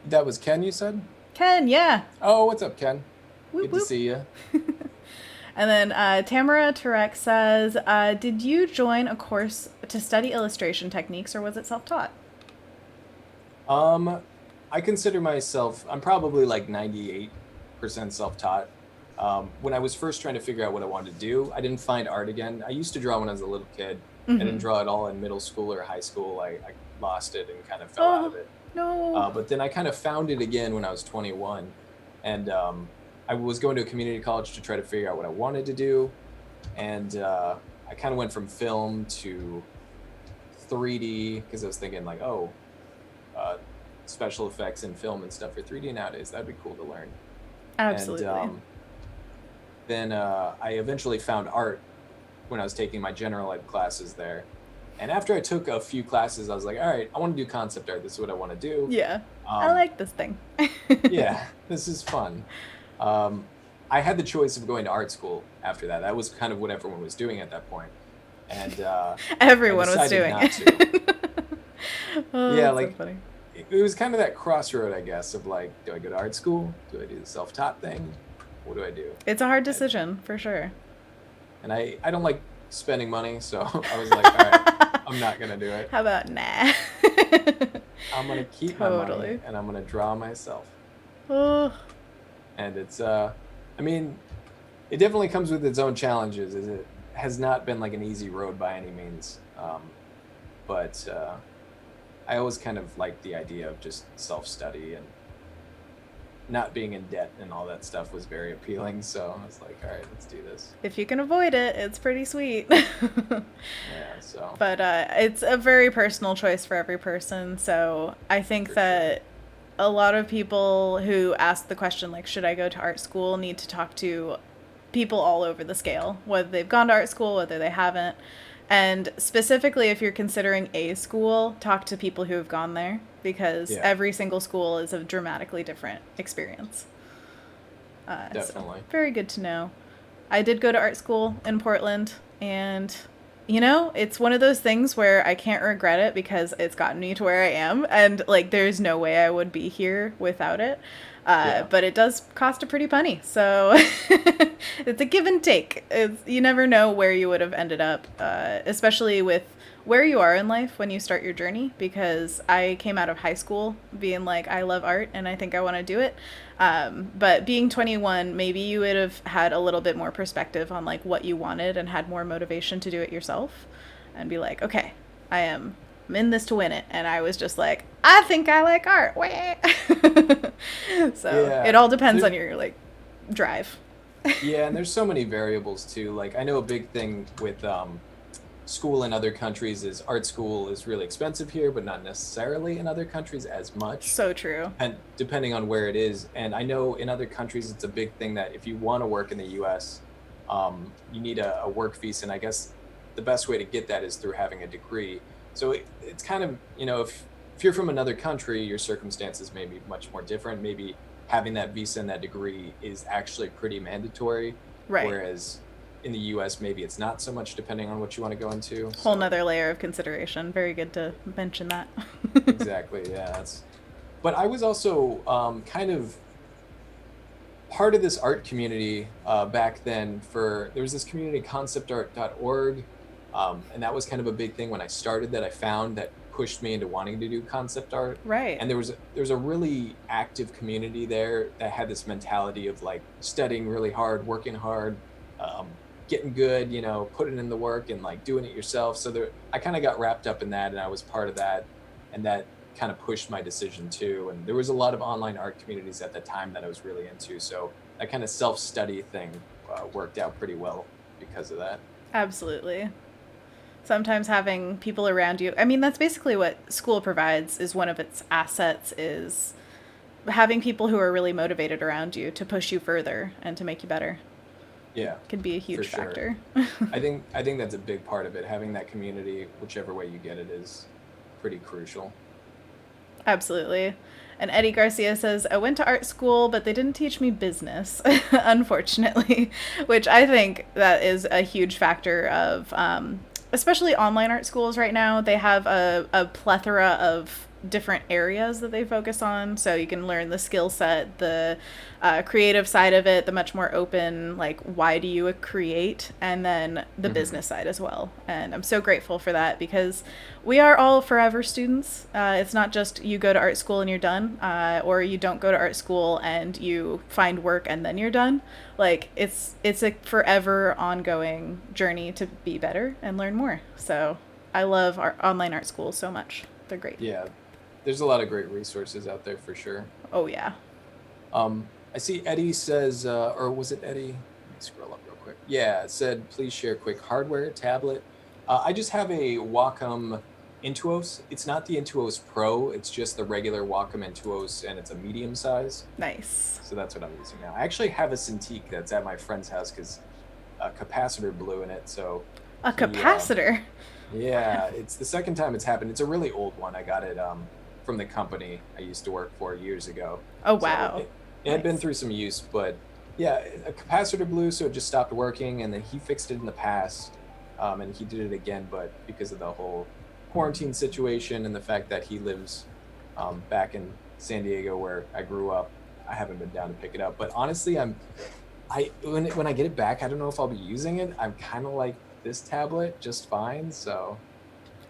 That was Ken, you said? Ken, yeah. Oh, what's up, Ken? Whoop, Good whoop. to see you. And then Tamara Turek says, did you join a course to study illustration techniques, or was it self-taught? I consider myself, I'm probably like 98% self-taught. When I was first trying to figure out what I wanted to do, I didn't find art again. I used to draw when I was a little kid. I didn't draw at all in middle school or high school. I lost it and kind of fell out of it. No. But then I kind of found it again when I was 21. And I was going to a community college to try to figure out what I wanted to do. And I kind of went from film to 3D because I was thinking like, special effects in film and stuff for 3D nowadays, that'd be cool to learn. Absolutely. And then I eventually found art when I was taking my general ed classes there. And after I took a few classes, I was like, all right, I want to do concept art. This is what I want to do. Yeah. I like this thing. Yeah, this is fun. I had the choice of going to art school after that. That was kind of what everyone was doing at that point. And everyone was doing it. Yeah, like so funny. It was kind of that crossroad, I guess, of like, do I go to art school? Do I do the self-taught thing? What do I do? It's a hard decision, for sure. And I don't like spending money, so I was like, all right, I'm not going to do it. How about nah? I'm going to keep my money, and I'm going to draw myself. And it's, I mean, it definitely comes with its own challenges. It has not been like an easy road by any means. But I always kind of liked the idea of just self-study, and not being in debt and all that stuff was very appealing. So I was like, all right, let's do this. If you can avoid it, it's pretty sweet. Yeah, so. But it's a very personal choice for every person. So I think that a lot of people who ask the question, like, should I go to art school, need to talk to people all over the scale, whether they've gone to art school, whether they haven't. And specifically, if you're considering a school, talk to people who have gone there, because every single school is a dramatically different experience. Definitely. So very good to know. I did go to art school in Portland, and, you know, it's one of those things where I can't regret it because it's gotten me to where I am, and, like, there's no way I would be here without it. But it does cost a pretty penny, so it's a give and take. You never know where you would have ended up, especially with where you are in life when you start your journey, because I came out of high school being like, I love art and I think I want to do it. But being 21, maybe you would have had a little bit more perspective on like what you wanted and had more motivation to do it yourself and be like, okay, I am I'm in this to win it. And I was just like, I think I like art. So it Yeah. all depends There, on your like drive. yeah, and there's so many variables too. Like I know a big thing with school in other countries is art school is really expensive here, but not necessarily in other countries as much, So true. and depending on where it is. And I know in other countries it's a big thing that if you want to work in the U.S., you need a work visa, and I guess the best way to get that is through having a degree. So it's kind of, if you're from another country, your circumstances may be much more different. Maybe having that visa and that degree is actually pretty mandatory, Right. whereas in the US, maybe it's not so much depending on what you want to go into. Whole So nother layer of consideration. Very good to mention that. exactly, yeah. But I was also kind of part of this art community back then. There was this community conceptart.org, and that was kind of a big thing when I started that I found that pushed me into wanting to do concept art. Right. And there was a really active community there that had this mentality of like studying really hard, working hard, um, getting good, putting in the work and like doing it yourself. So I kind of got wrapped up in that, and I was part of that, and that kind of pushed my decision too. And there was a lot of online art communities at the time that I was really into. So that kind of self-study thing worked out pretty well because of that. Absolutely. Sometimes having people around you, I mean, that's basically what school provides, is one of its assets, is having people who are really motivated around you to push you further and to make you better. Yeah, Can be a for huge sure. factor. I think that's a big part of it. Having that community, whichever way you get it, is pretty crucial. Absolutely. And Eddie Garcia says, I went to art school, but they didn't teach me business, unfortunately, which I think that is a huge factor of, especially online art schools right now. They have a plethora of different areas that they focus on. So you can learn the skill set, the creative side of it, the much more open, like, why do you create, and then the Hmm. business side as well. And I'm so grateful for that, because we are all forever students. It's not just you go to art school and you're done, or you don't go to art school and you find work and then you're done. Like, it's a forever ongoing journey to be better and learn more. So I love our online art schools so much. They're great. Yeah, there's a lot of great resources out there for sure. Oh yeah. I see Eddie says, or was it Eddie? Let me scroll up real quick. Yeah, it said, please share quick hardware, tablet. I just have a Wacom Intuos. It's not the Intuos Pro, it's just the regular Wacom Intuos, and it's a medium size. Nice. So that's what I'm using now. I actually have a Cintiq that's at my friend's house because a capacitor blew in it. So A he, capacitor. yeah, it's the second time it's happened. It's a really old one. I got it from the company I used to work for years ago. Oh So wow. it had been Nice. through some use, but yeah, a capacitor blew, so it just stopped working. And then he fixed it in the past, and he did it again, but because of the whole quarantine situation and the fact that he lives back in San Diego where I grew up, I haven't been down to pick it up. But honestly, when I get it back, I don't know if I'll be using it. I'm kind of like this tablet just fine. So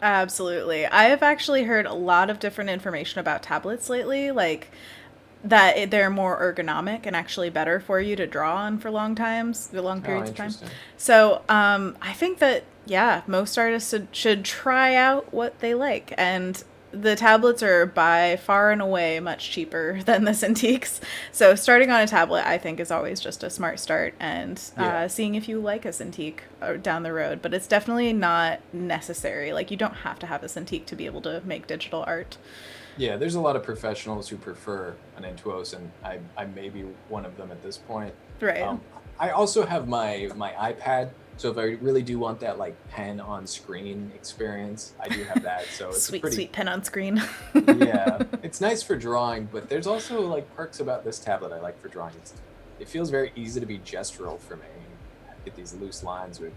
Absolutely. I have actually heard a lot of different information about tablets lately, like they're more ergonomic and actually better for you to draw on for long oh, periods of time. interesting. So I think that, yeah, most artists should try out what they like, and the tablets are by far and away much cheaper than the Cintiqs. So starting on a tablet, I think, is always just a smart start, and Yeah. seeing if you like a Cintiq down the road. But it's definitely not necessary. Like, you don't have to have a Cintiq to be able to make digital art. Yeah, there's a lot of professionals who prefer an Intuos, and I may be one of them at this point. Right. Um, I also have my iPad, so if I really do want that like pen on screen experience, I do have that. So it's a Sweet, pretty, sweet pen on screen. yeah, it's nice for drawing, but there's also like perks about this tablet I like for drawing. It feels very easy to be gestural for me. I get these loose lines with,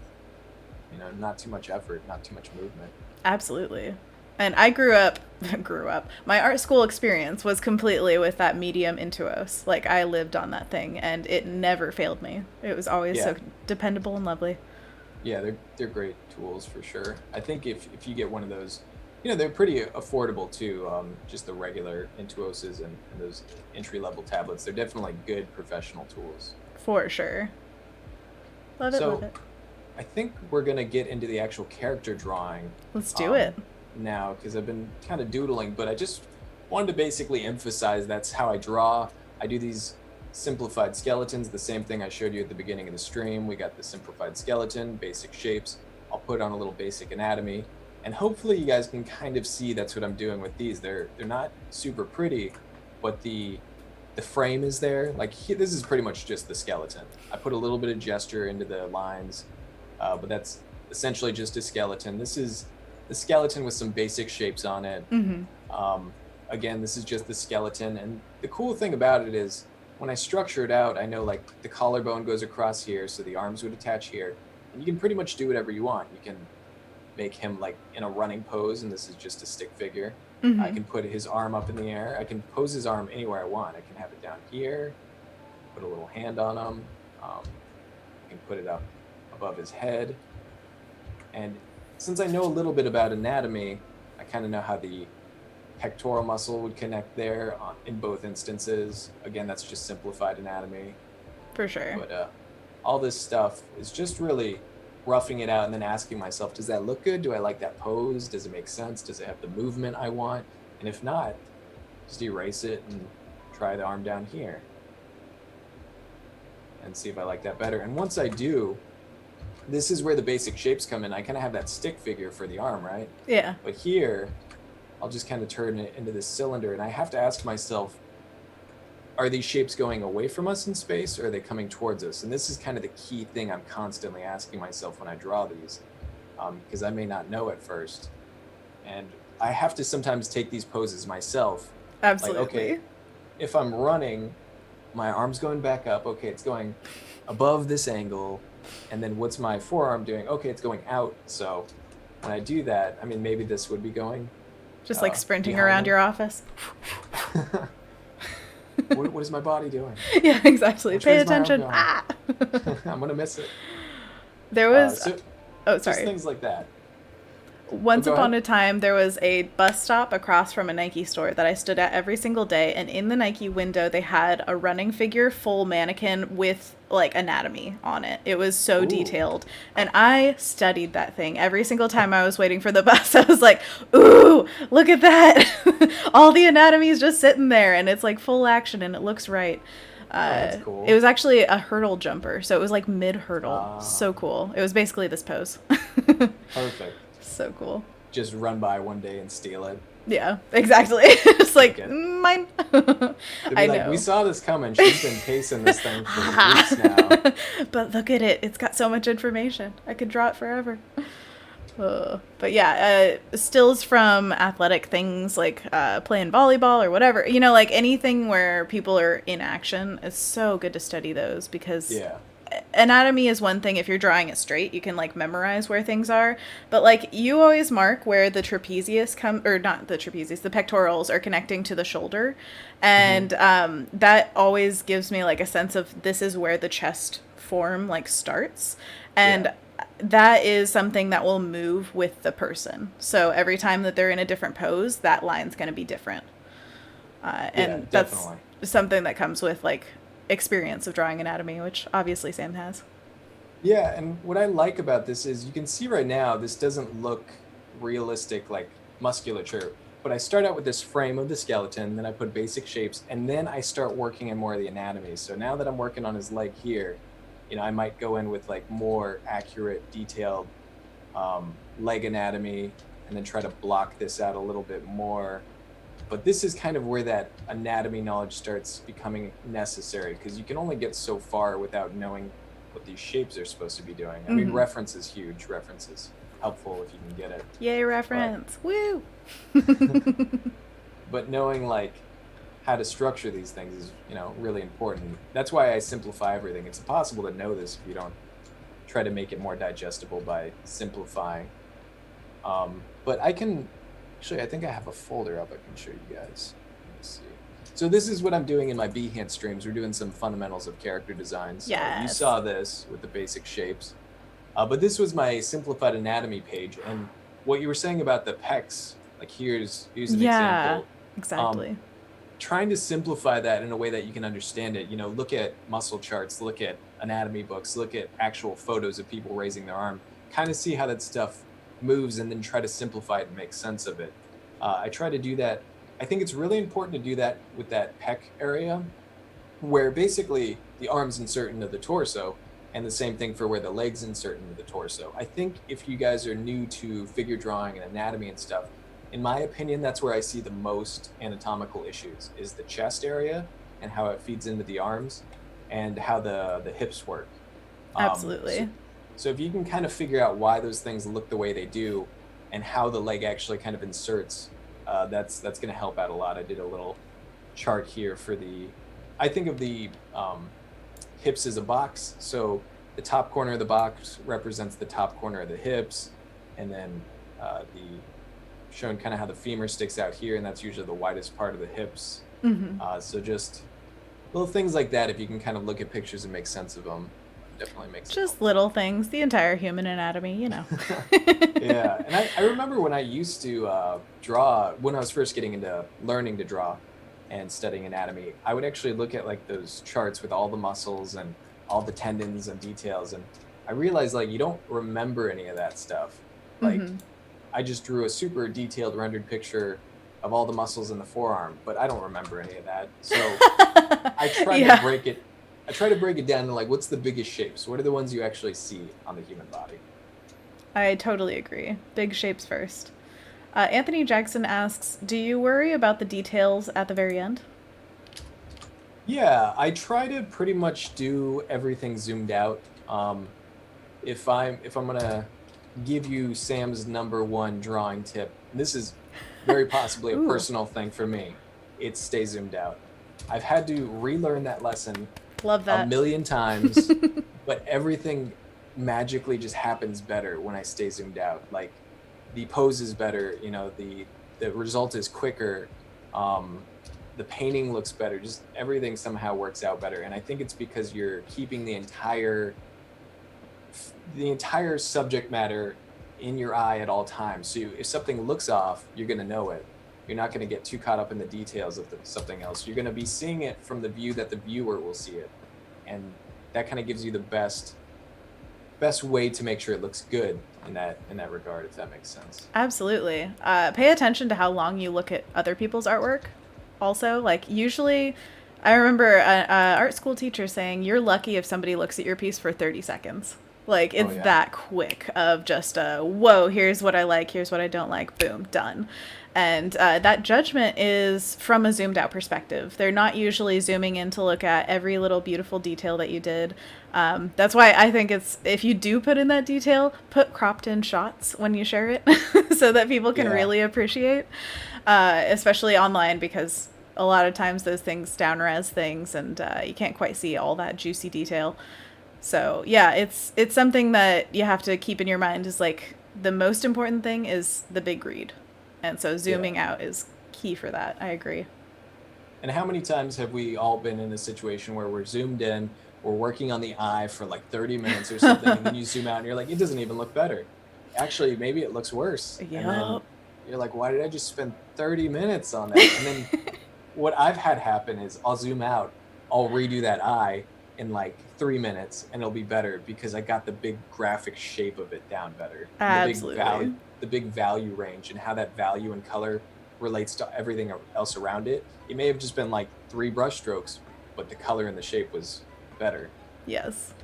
not too much effort, not too much movement. Absolutely. And I grew up. My art school experience was completely with that medium Intuos. Like, I lived on that thing, and it never failed me. It was always Yeah, so dependable and lovely. yeah, they're great tools for sure. I think if you get one of those, they're pretty affordable too. Just the regular Intuoses and those entry level tablets, they're definitely good professional tools. For sure. Love it, love So it. I think we're gonna get into the actual character drawing. Let's do it. Um, now because I've been kind of doodling, but I just wanted to basically emphasize that's how I draw. I do these simplified skeletons, the same thing I showed you at the beginning of the stream. We got the simplified skeleton, basic shapes. I'll put on a little basic anatomy, and hopefully you guys can kind of see that's what I'm doing with these. They're not super pretty, but the frame is there. Like this is pretty much just the skeleton. I put a little bit of gesture into the lines, but that's essentially just a skeleton. This is the skeleton with some basic shapes on it. Again, this is just the skeleton, and the cool thing about it is when I structure it out, I know like the collarbone goes across here, so the arms would attach here, and you can pretty much do whatever you want. You can make him like in a running pose, and this is just a stick figure. I can put his arm up in the air. I can pose his arm anywhere I want. I can have it down here, put a little hand on him. I can put it up above his head. And since I know a little bit about anatomy, I kind of know how the pectoral muscle would connect there in both instances. Again, that's just simplified anatomy. For sure. But all this stuff is just really roughing it out and then asking myself, does that look good? Do I like that pose? Does it make sense? Does it have the movement I want? And if not, just erase it and try the arm down here and see if I like that better. And once I do, this is where the basic shapes come in. I kind of have that stick figure for the arm, right? Yeah. But here, I'll just kind of turn it into this cylinder, and I have to ask myself, are these shapes going away from us in space, or are they coming towards us? And this is kind of the key thing I'm constantly asking myself when I draw these, because I may not know at first. And I have to sometimes take these poses myself. Absolutely. Like, okay, if I'm running, my arm's going back up. Okay, it's going above this angle. And then what's my forearm doing? Okay, it's going out. So when I do that, I mean, maybe this would be going just like sprinting around your office. What is my body doing? Yeah, exactly. Pay attention. Ah! I'm going to miss it. There was... sorry. Just things like that. Once upon a time, there was a bus stop across from a Nike store that I stood at every single day, and in the Nike window, they had a running figure full mannequin with, like, anatomy on it. It was so detailed, and I studied that thing every single time I was waiting for the bus. I was like, ooh, look at that! All the anatomy is just sitting there, and it's, like, full action, and it looks right. That's cool. It was actually a hurdle jumper, so it was, like, mid-hurdle. So cool. It was basically this pose. Perfect. So cool. Just run by one day and steal it. Yeah, exactly. Just like, mine. I know. We saw this coming. She's been pacing this thing for weeks now. But look at it. It's got so much information. I could draw it forever. But yeah, stills from athletic things like playing volleyball or whatever. You know, like anything where people are in action. It's so good to study those because anatomy is one thing. If you're drawing it straight, you can like memorize where things are. But like you always mark where the trapezius the pectorals are connecting to the shoulder. And that always gives me like a sense of this is where the chest form like starts. And that is something that will move with the person. So every time that they're in a different pose, that line's going to be different. And that's something that comes with like experience of drawing anatomy, which obviously Sam has. Yeah, and what I like about this is you can see right now this doesn't look realistic like musculature, but I start out with this frame of the skeleton, then I put basic shapes, and then I start working in more of the anatomy. So now that I'm working on his leg here, you know, I might go in with like more accurate, detailed leg anatomy, and then try to block this out a little bit more. But this is kind of where that anatomy knowledge starts becoming necessary, because you can only get so far without knowing what these shapes are supposed to be doing. I mean, reference is huge. Reference is helpful if you can get it. Yay, reference. Woo! But knowing like how to structure these things is, you know, really important. That's why I simplify everything. It's impossible to know this if you don't try to make it more digestible by simplifying. But I can, actually, I think I have a folder up I can show you guys. Let's see. So this is what I'm doing in my Behance streams. We're doing some fundamentals of character design. So you saw this with the basic shapes. But this was my simplified anatomy page. And what you were saying about the pecs, like here's an example. Yeah, exactly. Trying to simplify that in a way that you can understand it. You know, look at muscle charts, look at anatomy books, look at actual photos of people raising their arm, kind of see how that stuff moves and then try to simplify it and make sense of it. I try to do that. I think it's really important to do that with that pec area, where basically the arms insert into the torso, and the same thing for where the legs insert into the torso. I think if you guys are new to figure drawing and anatomy and stuff, in my opinion, that's where I see the most anatomical issues, is the chest area and how it feeds into the arms and how the hips work. Absolutely. So if you can kind of figure out why those things look the way they do and how the leg actually kind of inserts, that's going to help out a lot. I did a little chart here for I think of the hips as a box. So the top corner of the box represents the top corner of the hips, and then showing kind of how the femur sticks out here, and that's usually the widest part of the hips. So just little things like that, if you can kind of look at pictures and make sense of them, definitely makes just little things, the entire human anatomy, Yeah, and I remember when I used to draw, when I was first getting into learning to draw and studying anatomy, I would actually look at like those charts with all the muscles and all the tendons and details, and I realized like you don't remember any of that stuff. Like I just drew a super detailed rendered picture of all the muscles in the forearm, but I don't remember any of that. So I try to break it. I try to break it down to like, what's the biggest shapes? What are the ones you actually see on the human body? I totally agree. Big shapes first. Anthony Jackson asks, do you worry about the details at the very end? Yeah, I try to pretty much do everything zoomed out. If I'm gonna give you Sam's #1 drawing tip, this is very possibly a personal thing for me, it's stay zoomed out. I've had to relearn that lesson Love that. a million times, but everything magically just happens better when I stay zoomed out. Like the pose is better, the result is quicker, the painting looks better, just everything somehow works out better. And I think it's because you're keeping the entire subject matter in your eye at all times. So if something looks off, you're going to know it. You're not going to get too caught up in the details of something else. You're going to be seeing it from the view that the viewer will see it. And that kind of gives you the best way to make sure it looks good in that regard, if that makes sense. Absolutely. Pay attention to how long you look at other people's artwork. Also, like usually, I remember an art school teacher saying, you're lucky if somebody looks at your piece for 30 seconds. Like it's that quick of just whoa, here's what I like, here's what I don't like, boom, done. And that judgment is from a zoomed out perspective. They're not usually zooming in to look at every little beautiful detail that you did. That's why I think if you do put in that detail, put cropped in shots when you share it so that people can really appreciate, especially online, because a lot of times those things down-res things and you can't quite see all that juicy detail. So yeah, it's something that you have to keep in your mind, is like the most important thing is the big read. And so zooming out is key for that. I agree. And how many times have we all been in a situation where we're zoomed in, we're working on the eye for like 30 minutes or something, and then you zoom out and you're like, it doesn't even look better. Actually, maybe it looks worse. Yeah. And then you're like, why did I just spend 30 minutes on that? And then what I've had happen is I'll zoom out, I'll redo that eye in like 3 minutes, and it'll be better because I got the big graphic shape of it down better. Absolutely. The big value range and how that value and color relates to everything else around it. It may have just been like 3 brush strokes, but the color and the shape was better. Yes,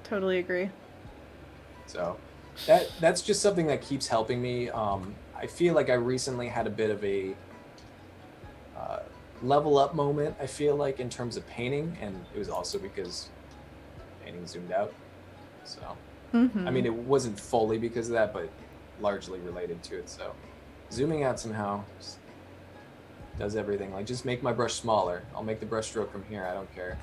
totally agree. So that's just something that keeps helping me. I feel like I recently had a bit of a level up moment, I feel like, in terms of painting, and it was also because painting zoomed out. So I mean, it wasn't fully because of that, but largely related to it. So zooming out somehow just does everything. Like, just make my brush smaller, I'll make the brush stroke from here, I don't care.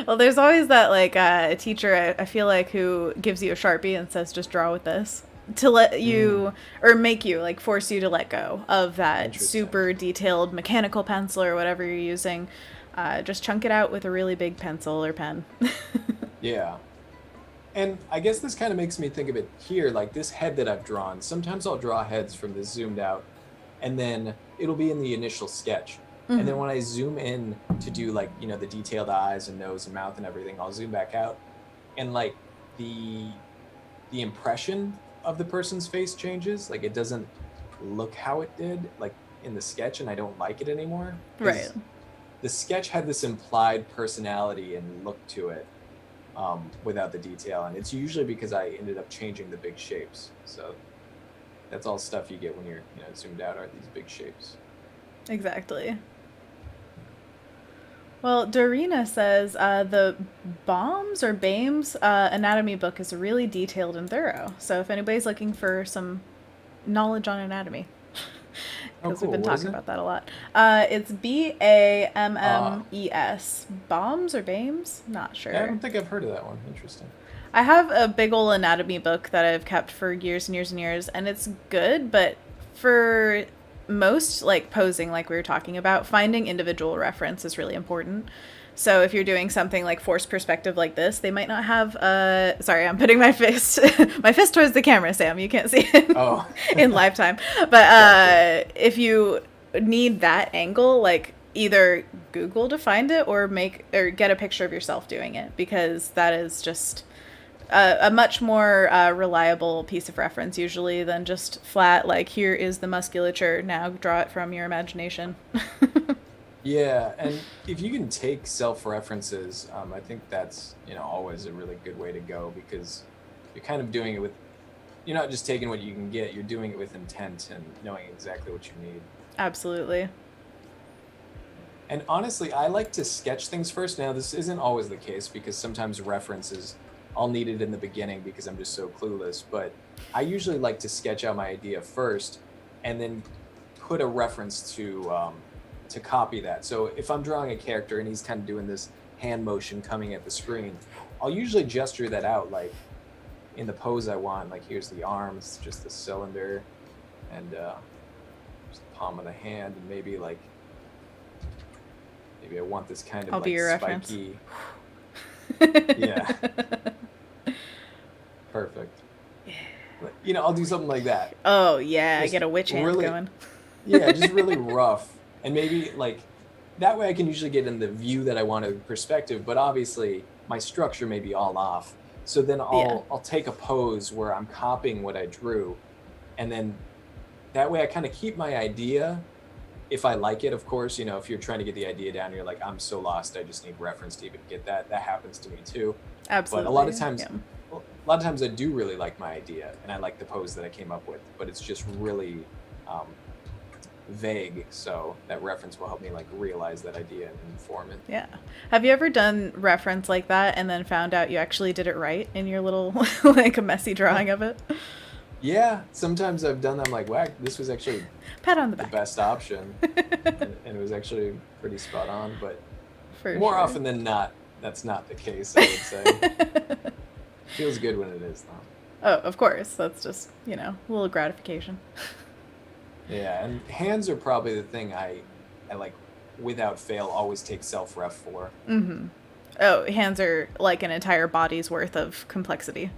Well, there's always that like a teacher, I feel like, who gives you a Sharpie and says, just draw with this, to let you or make you, like, force you to let go of that super detailed mechanical pencil or whatever you're using. Just chunk it out with a really big pencil or pen. Yeah. And I guess this kind of makes me think of it here, like this head that I've drawn. Sometimes I'll draw heads from this zoomed out, and then it'll be in the initial sketch. And then when I zoom in to do, like, the detailed eyes and nose and mouth and everything, I'll zoom back out. And like the impression of the person's face changes. Like it doesn't look how it did like in the sketch, and I don't like it anymore. Right. The sketch had this implied personality and look to it without the detail, and it's usually because I ended up changing the big shapes. So that's all stuff you get when you're zoomed out, are these big shapes. Exactly. Well, Dorina says the Bombs or Bames anatomy book is really detailed and thorough. So if anybody's looking for some knowledge on anatomy, because we've been talking about that a lot. It's Bammes. Bombs or Bames? Not sure. Yeah, I don't think I've heard of that one. Interesting. I have a big ol' anatomy book that I've kept for years and years and years, and it's good, but for most, like, posing, like we were talking about, finding individual reference is really important. So if you're doing something like forced perspective like this, they might not have, sorry, I'm putting my fist towards the camera, Sam. You can't see it in live time. But if you need that angle, like, either Google to find it or get a picture of yourself doing it, because that is just a much more reliable piece of reference usually than just flat, like, here is the musculature, now draw it from your imagination. Yeah, and if you can take self-references, I think that's always a really good way to go, because you're kind of doing it with, you're not just taking what you can get, you're doing it with intent and knowing exactly what you need. Absolutely. And honestly, I like to sketch things first. Now, this isn't always the case, because sometimes references I'll need it in the beginning because I'm just so clueless, but I usually like to sketch out my idea first and then put a reference to copy that. So if I'm drawing a character and he's kind of doing this hand motion coming at the screen, I'll usually gesture that out, like in the pose I want, like here's the arms, just the cylinder, and just the palm of the hand, and maybe I want this kind of I'll like be your spiky. Yeah. Perfect. I'll do something like that. Oh yeah, just I get a witch hand going. Yeah, just really rough. And maybe like that way I can usually get in the view that I want of perspective, but obviously my structure may be all off. So then I'll take a pose where I'm copying what I drew, and then that way I kind of keep my idea, if I like it, of course. If you're trying to get the idea down, you're like, I'm so lost, I just need reference to even get that. That happens to me too. Absolutely. But a lot of times I do really like my idea, and I like the pose that I came up with, but it's just really vague, so that reference will help me like realize that idea and inform it. Yeah. Have you ever done reference like that and then found out you actually did it right in your little like a messy drawing of it? Yeah, sometimes I've done that. I'm like, wow, this was actually pat on the back, best option. and it was actually pretty spot on, but For more sure. often than not, that's not the case, I would say. Feels good when it is, though. Oh, of course. That's just, a little gratification. Yeah, and hands are probably the thing I like, without fail, always take self-ref for. Mm-hmm. Oh, hands are like an entire body's worth of complexity.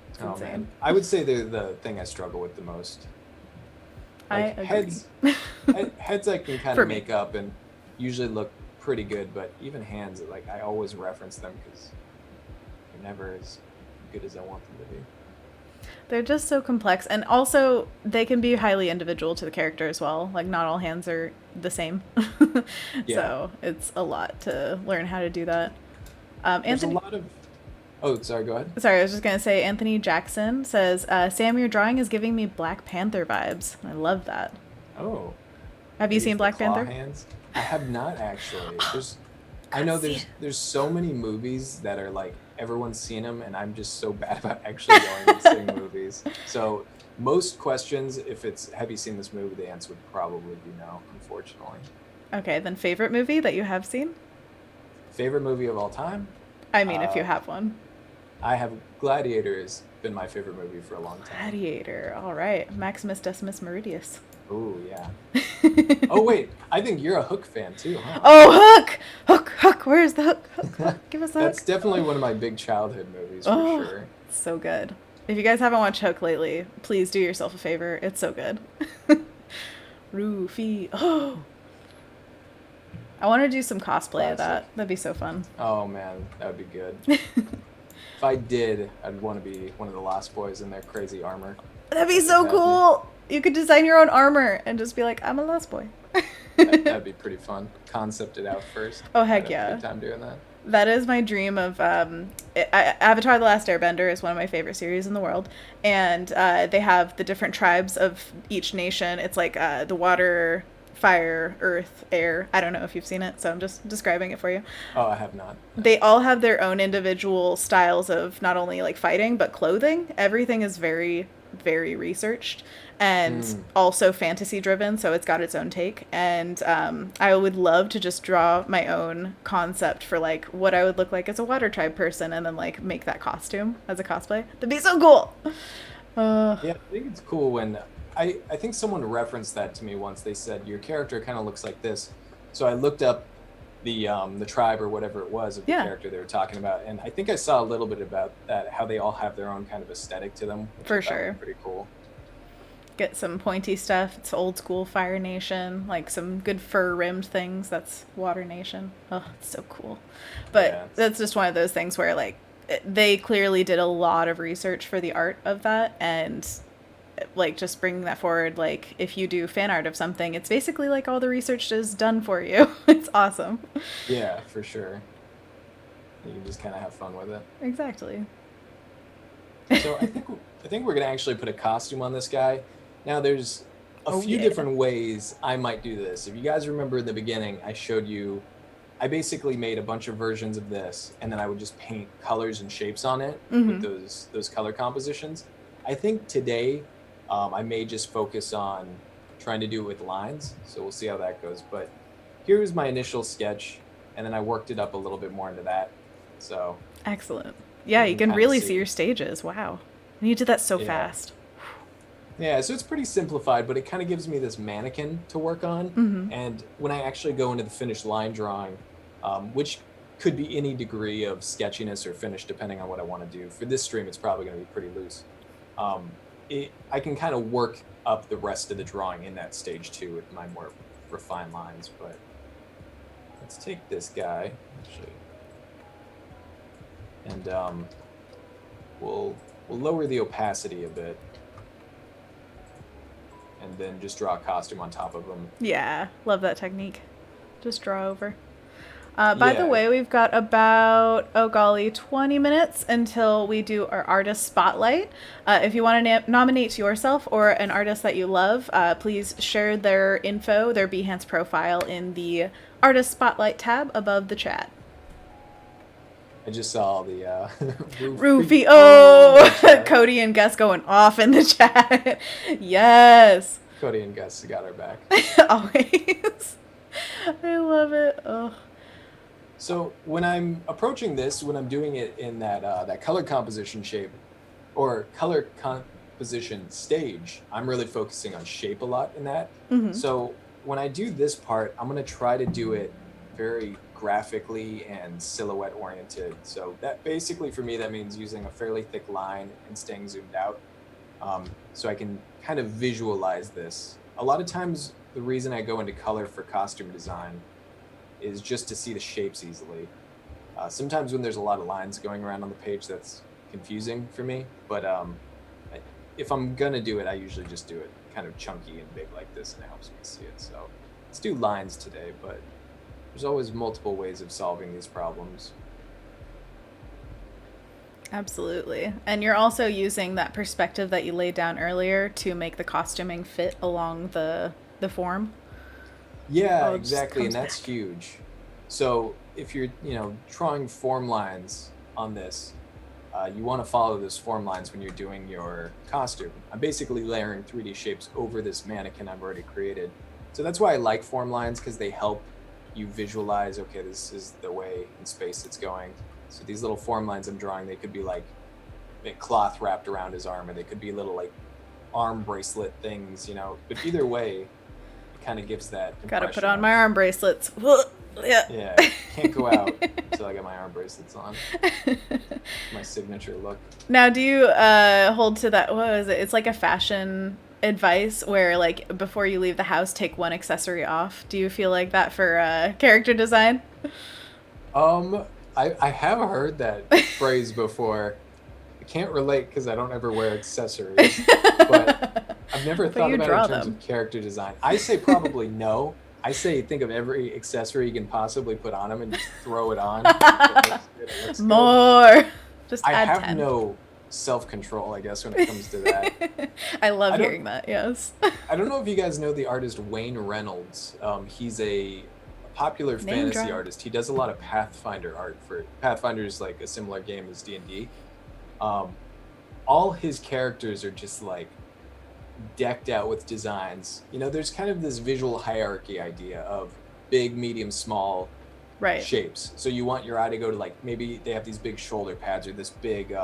It's insane. Man, I would say they're the thing I struggle with the most. Like, I agree. Heads I can kind of make up and usually look pretty good, but even hands, like I always reference them because they're never as good as I want them to be. They're just so complex, and also they can be highly individual to the character as well. Like not all hands are the same. So it's a lot to learn how to do that. There's a lot of... Oh, sorry, go ahead. Sorry, I was just going to say, Anthony Jackson says, Sam, your drawing is giving me Black Panther vibes. I love that. Oh. Have you seen Black Panther? Hands? I have not, actually. I know there's so many movies that are like, everyone's seen them, and I'm just so bad about actually going and seeing movies. So most questions, if it's, have you seen this movie, the answer would probably be no, unfortunately. Okay, then favorite movie that you have seen? Favorite movie of all time? I mean, if you have one. I have Gladiator has been my favorite movie for a long time. Gladiator, all right. Maximus Decimus Meridius. Oh, yeah. Oh, wait. I think you're a Hook fan, too, huh? Oh, Hook! Hook! Where's the Hook? Hook. Give us a That's definitely one of my big childhood movies, for sure. So good. If you guys haven't watched Hook lately, please do yourself a favor. It's so good. Rufy. Oh! I want to do some cosplay of that. That'd be so fun. Oh, man. That would be good. If I did, I'd want to be one of the Lost Boys in their crazy armor. That'd be so cool. You could design your own armor and just be like, I'm a lost boy. That'd be pretty fun. Concept it out first. Oh, heck I'd have yeah. a good time doing that. That is my dream of Avatar: The Last Airbender is one of my favorite series in the world, and they have the different tribes of each nation. It's like the water, fire, earth, air. I don't know if you've seen it, so I'm just describing it for you. Oh, I have not. They all have their own individual styles of not only like fighting but clothing. Everything is very, very researched and also fantasy driven, so it's got its own take. And I would love to just draw my own concept for like what I would look like as a water tribe person, and then like make that costume as a cosplay. That'd be so cool. Yeah, I think it's cool when I think someone referenced that to me once. They said your character kind of looks like this. So I looked up the tribe or whatever it was of the character they were talking about, and I think I saw a little bit about that, how they all have their own kind of aesthetic to them. For sure. Pretty cool. Get some pointy stuff. It's old school Fire Nation, like some good fur rimmed things. That's Water Nation. Oh, it's so cool. But that's just one of those things where like they clearly did a lot of research for the art of that, and like just bringing that forward, like if you do fan art of something, it's basically like all the research is done for you. It's awesome. Yeah, for sure. You can just kind of have fun with it. Exactly. So I think we're gonna actually put a costume on this guy. Now there's a few different ways I might do this. If you guys remember in the beginning, I showed you, I basically made a bunch of versions of this, and then I would just paint colors and shapes on it with those color compositions. I think today I may just focus on trying to do it with lines, so we'll see how that goes. But here's my initial sketch, and then I worked it up a little bit more into that. So excellent. Yeah, you can really see your stages. Wow. And you did that so fast. Yeah, so it's pretty simplified, but it kind of gives me this mannequin to work on. And when I actually go into the finished line drawing, which could be any degree of sketchiness or finish depending on what I want to do. For this stream, it's probably going to be pretty loose. I can kind of work up the rest of the drawing in that stage too with my more refined lines. But let's take this guy, actually, and we'll lower the opacity a bit, and then just draw a costume on top of them. Yeah, love that technique. Just draw over. By the way, we've got about, 20 minutes until we do our artist spotlight. If you want to nominate yourself or an artist that you love, please share their info, their Behance profile in the artist spotlight tab above the chat. I just saw the Roofie. Oh, Cody and Gus going off in the chat. Yes. Cody and Gus got our back. Always. I love it. Oh. So when I'm approaching this, when I'm doing it in that color composition shape or color composition stage, I'm really focusing on shape a lot in that. So when I do this part, I'm going to try to do it very graphically and silhouette oriented. So that basically for me, that means using a fairly thick line and staying zoomed out. So I can kind of visualize this. A lot of times the reason I go into color for costume design is just to see the shapes easily. Sometimes when there's a lot of lines going around on the page, that's confusing for me. But if I'm gonna do it, I usually just do it kind of chunky and big like this, and it helps me see it. So let's do lines today, but there's always multiple ways of solving these problems. Absolutely. And you're also using that perspective that you laid down earlier to make the costuming fit along the form. Yeah, exactly, and that's huge. So if you're, drawing form lines on this, you want to follow those form lines when you're doing your costume. I'm basically layering 3D shapes over this mannequin I've already created. So that's why I like form lines, because they help you visualize, okay, this is the way in space it's going. So these little form lines I'm drawing, they could be like a cloth wrapped around his arm, or they could be little like arm bracelet things, but either way, kind of gives that impression. Gotta put on my arm bracelets. Yeah, can't go out until I get my arm bracelets on. My signature look. Now, do you hold to that? What was it? It's like a fashion advice where, like, before you leave the house, take one accessory off. Do you feel like that for character design? I have heard that phrase before. can't relate because I don't ever wear accessories, but I've never But thought you about it in draw terms them. of character design. I say probably no. I say think of every accessory you can possibly put on them and just throw it on. And if it looks good, it looks good. More. Just I add have 10. no self-control, I guess, when it comes to that. I love I don't hearing that, yes. I don't know if you guys know the artist Wayne Reynolds. He's a popular Name fantasy drop. artist. He does a lot of Pathfinder art for Pathfinder's like a similar game as D&D. Um, all his characters are just like decked out with designs. You know, there's kind of this visual hierarchy idea of big, medium, small Right. shapes. So you want your eye to go to like maybe they have these big shoulder pads or this big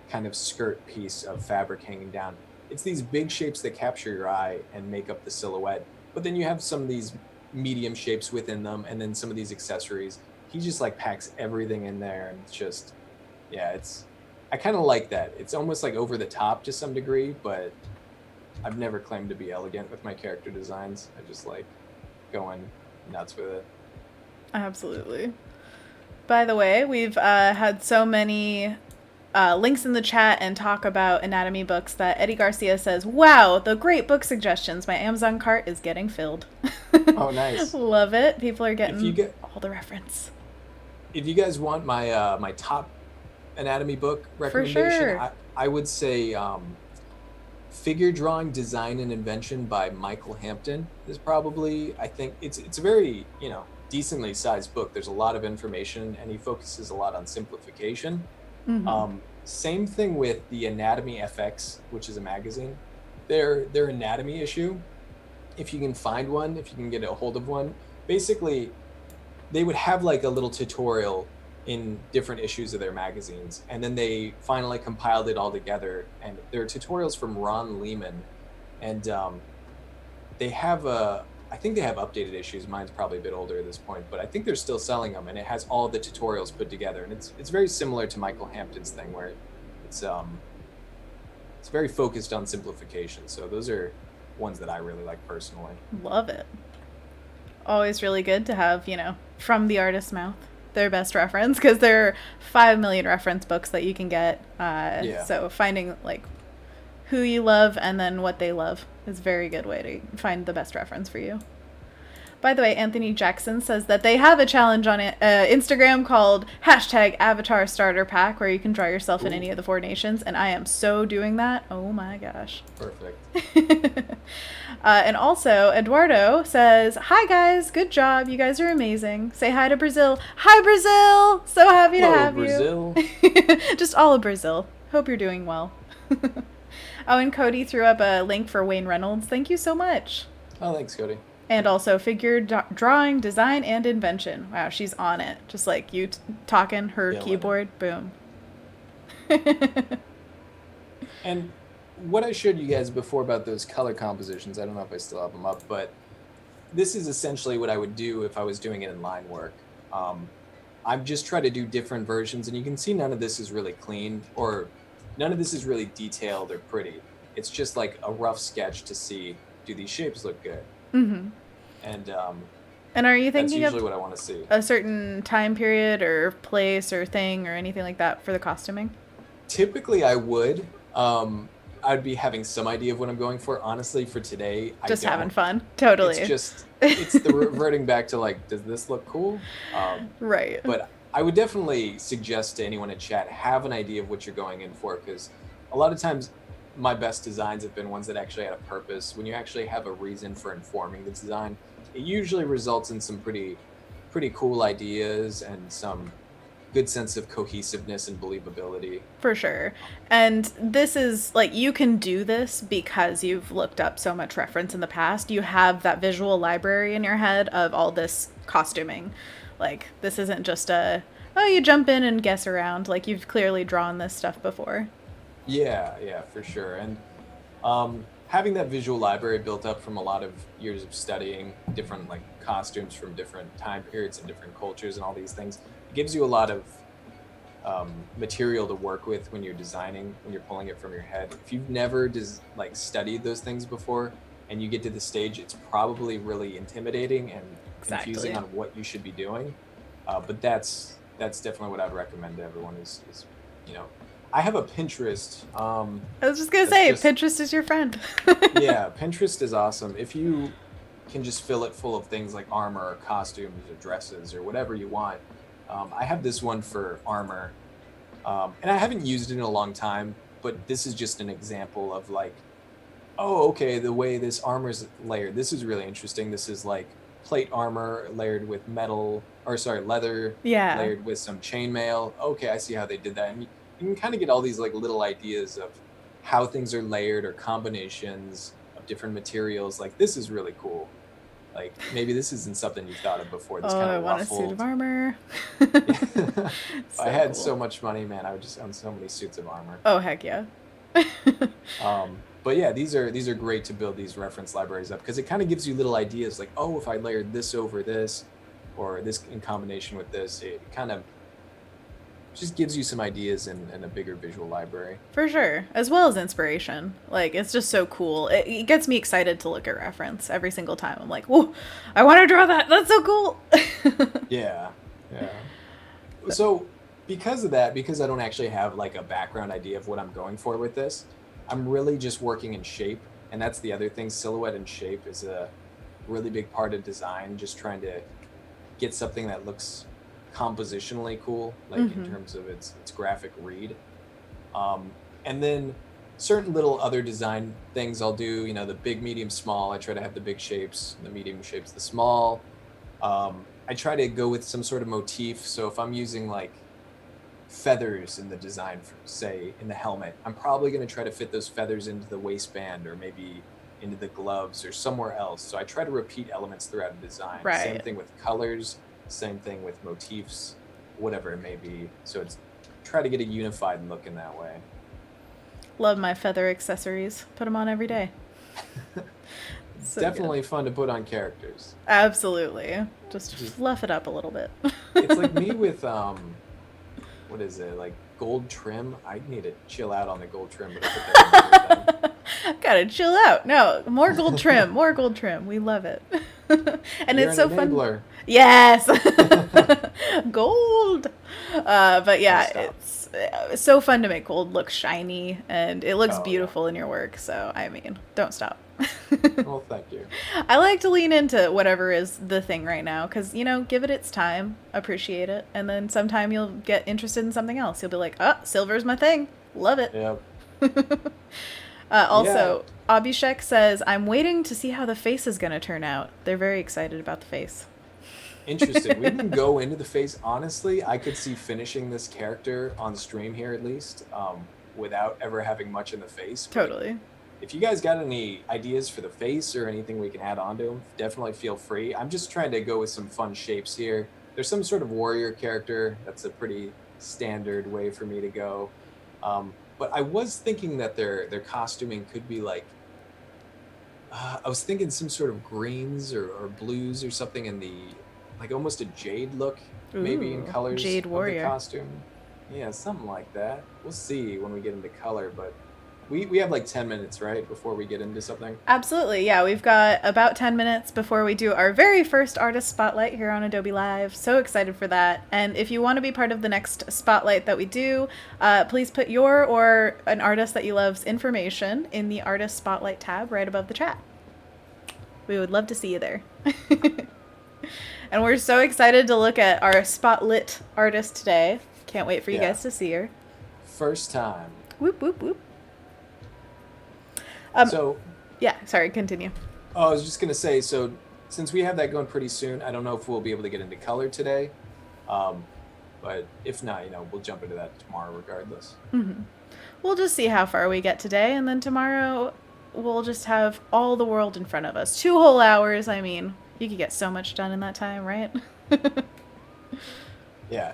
kind of skirt piece of fabric hanging down. It's these big shapes that capture your eye and make up the silhouette. But then you have some of these medium shapes within them and then some of these accessories. He just like packs everything in there and it's just yeah, it's I kind of like that. It's almost like over the top to some degree, but I've never claimed to be elegant with my character designs. I just like going nuts with it. Absolutely. By the way, we've had so many links in the chat and talk about anatomy books that Eddie Garcia says, wow, the great book suggestions. My Amazon cart is getting filled. Oh, nice. Love it. People are getting If you get all the reference. if you guys want my my top anatomy book For recommendation, sure. I would say Figure Drawing Design and Invention by Michael Hampton is probably I think it's a very, you know, decently sized book. There's a lot of information and he focuses a lot on simplification. Same thing with the Anatomy FX, which is a magazine. Their anatomy issue, if you can find one, if you can get a hold of one, basically they would have like a little tutorial in different issues of their magazines and then they finally compiled it all together and there are tutorials from Ron Lehman and they have I think they have updated issues. Mine's probably a bit older at this point, but I think they're still selling them and it has all of the tutorials put together and it's very similar to Michael Hampton's thing where it's very focused on simplification. So those are ones that I really like personally. Love it. Always really good to have, you know, from the artist's mouth, their best reference, because there are 5 million reference books that you can get. Yeah. So finding, like, who you love and then what they love is a very good way to find the best reference for you. By the way, Anthony Jackson says that they have a challenge on Instagram called #Avatar Starter Pack, where you can draw yourself in any of the 4 nations, and I am so doing that. Oh my gosh. Perfect. And also, Eduardo says, hi guys, good job. You guys are amazing. Say hi to Brazil. Hi, Brazil. So happy to have Brazil. you. Just all of Brazil. Hope you're doing well. Oh, and Cody threw up a link for Wayne Reynolds. Thank you so much. Oh, thanks, Cody. And also figure drawing, design, and invention. Wow, she's on it. Just like you talking her keyboard. Boom. And what I showed you guys before about those color compositions, I don't know if I still have them up, but this is essentially what I would do if I was doing it in line work. I've just tried to do different versions, and you can see none of this is really clean, or none of this is really detailed or pretty. It's just like a rough sketch to see, do these shapes look good? Mm-hmm. And are you thinking that's usually of what I want to see. A certain time period or place or thing or anything like that for the costuming? Typically, I would. I'd be having some idea of what I'm going for. Honestly, for today, just I don't. Having fun. Totally. It's the reverting back to like, does this look cool? Right. But I would definitely suggest to anyone in chat, have an idea of what you're going in for, because a lot of times my best designs have been ones that actually had a purpose. When you actually have a reason for informing the design, it usually results in some pretty cool ideas and some good sense of cohesiveness and believability. For sure. And this is like, you can do this because you've looked up so much reference in the past. You have that visual library in your head of all this costuming. Like, this isn't just you jump in and guess around. Like, you've clearly drawn this stuff before. Yeah, for sure. And having that visual library built up from a lot of years of studying different like costumes from different time periods and different cultures and all these things, it gives you a lot of material to work with when you're designing, when you're pulling it from your head. If you've never studied those things before and you get to the stage, it's probably really intimidating and confusing on what you should be doing. But that's definitely what I'd recommend to everyone is I have a Pinterest. I was just gonna That's say, just Pinterest is your friend. Yeah, Pinterest is awesome. If you can just fill it full of things like armor or costumes or dresses or whatever you want. I have this one for armor, and I haven't used it in a long time, but this is just an example of like, oh, okay, the way this armor is layered. This is really interesting. This is like plate armor layered with metal, or sorry, leather Yeah. layered with some chainmail. Okay, I see how they did that. And you can kind of get all these like little ideas of how things are layered or combinations of different materials. Like this is really cool. Like maybe this isn't something you've thought of before. This Oh, kind I of want a suit of ruffled. armor. If I So had cool. so much money, man, I would just own so many suits of armor. Oh, heck yeah. But yeah, these are great to build these reference libraries up because it kind of gives you little ideas like, oh, if I layered this over this, or this in combination with this, it kind of just gives you some ideas in a bigger visual library. For sure. As well as inspiration. Like, it's just so cool. It gets me excited to look at reference every single time. I'm like, whoa, I want to draw that. That's so cool. Yeah, yeah. So because of that, because I don't actually have like a background idea of what I'm going for with this, I'm really just working in shape. And that's the other thing. Silhouette and shape is a really big part of design, just trying to get something that looks compositionally cool, like in Hmm. terms of its graphic read. And then certain little other design things I'll do, the big, medium, small. I try to have the big shapes, the medium shapes, the small. I try to go with some sort of motif. So if I'm using like feathers in the design, for, say in the helmet, I'm probably going to try to fit those feathers into the waistband or maybe into the gloves or somewhere else. So I try to repeat elements throughout a design. Same Right. thing with colors, same thing with motifs, whatever it may be. So it's try to get a unified look in that way. Love my feather accessories. Put them on every day. It's So good. definitely fun to put on characters. Absolutely. Just Just fluff it up a little bit. it's like me with what is it, like gold trim? I need to chill out on the gold trim, but I'll put that in another thing. Gotta chill out. No, more gold trim. More gold trim. We love it. And You're it's an so fun. enabler. Yes. Gold. But I'll yeah, stop. it's so fun to make gold look shiny and it looks Oh yeah. beautiful in your work. So, I mean, don't stop. Well, thank you. I like to lean into whatever is the thing right now because, give it its time, appreciate it, and then sometime you'll get interested in something else. You'll be like, oh, silver's my thing. Love it. Yeah. Yeah. Also, Abhishek says, I'm waiting to see how the face is going to turn out. They're very excited about the face. Interesting. We can go into the face. Honestly, I could see finishing this character on stream here at least, without ever having much in the face. But Totally. if you guys got any ideas for the face or anything we can add on to them, definitely feel free. I'm just trying to go with some fun shapes here. There's some sort of warrior character. That's a pretty standard way for me to go. But I was thinking that their costuming could be like, I was thinking some sort of greens or blues or something in the, like almost a jade look, maybe in Ooh, colors Jade of the Warrior. costume. Yeah, something like that. We'll see when we get into color, but we have like 10 minutes, right, before we get into something. Absolutely. Yeah, we've got about 10 minutes before we do our very first artist spotlight here on Adobe Live. So excited for that. And if you want to be part of the next spotlight that we do, please put your or an artist that you love's information in the artist spotlight tab right above the chat. We would love to see you there. And we're so excited to look at our spotlit artist today. Can't wait for you Yeah. guys to see her. First time. Whoop, whoop, whoop. So, Yeah, sorry, continue. oh, I was just gonna say, so since we have that going pretty soon, I don't know if we'll be able to get into color today. Um, but if not, we'll jump into that tomorrow regardless. We'll just see how far we get today, and then tomorrow we'll just have all the world in front of us. 2 whole hours. I mean, you could get so much done in that time, right? Yeah.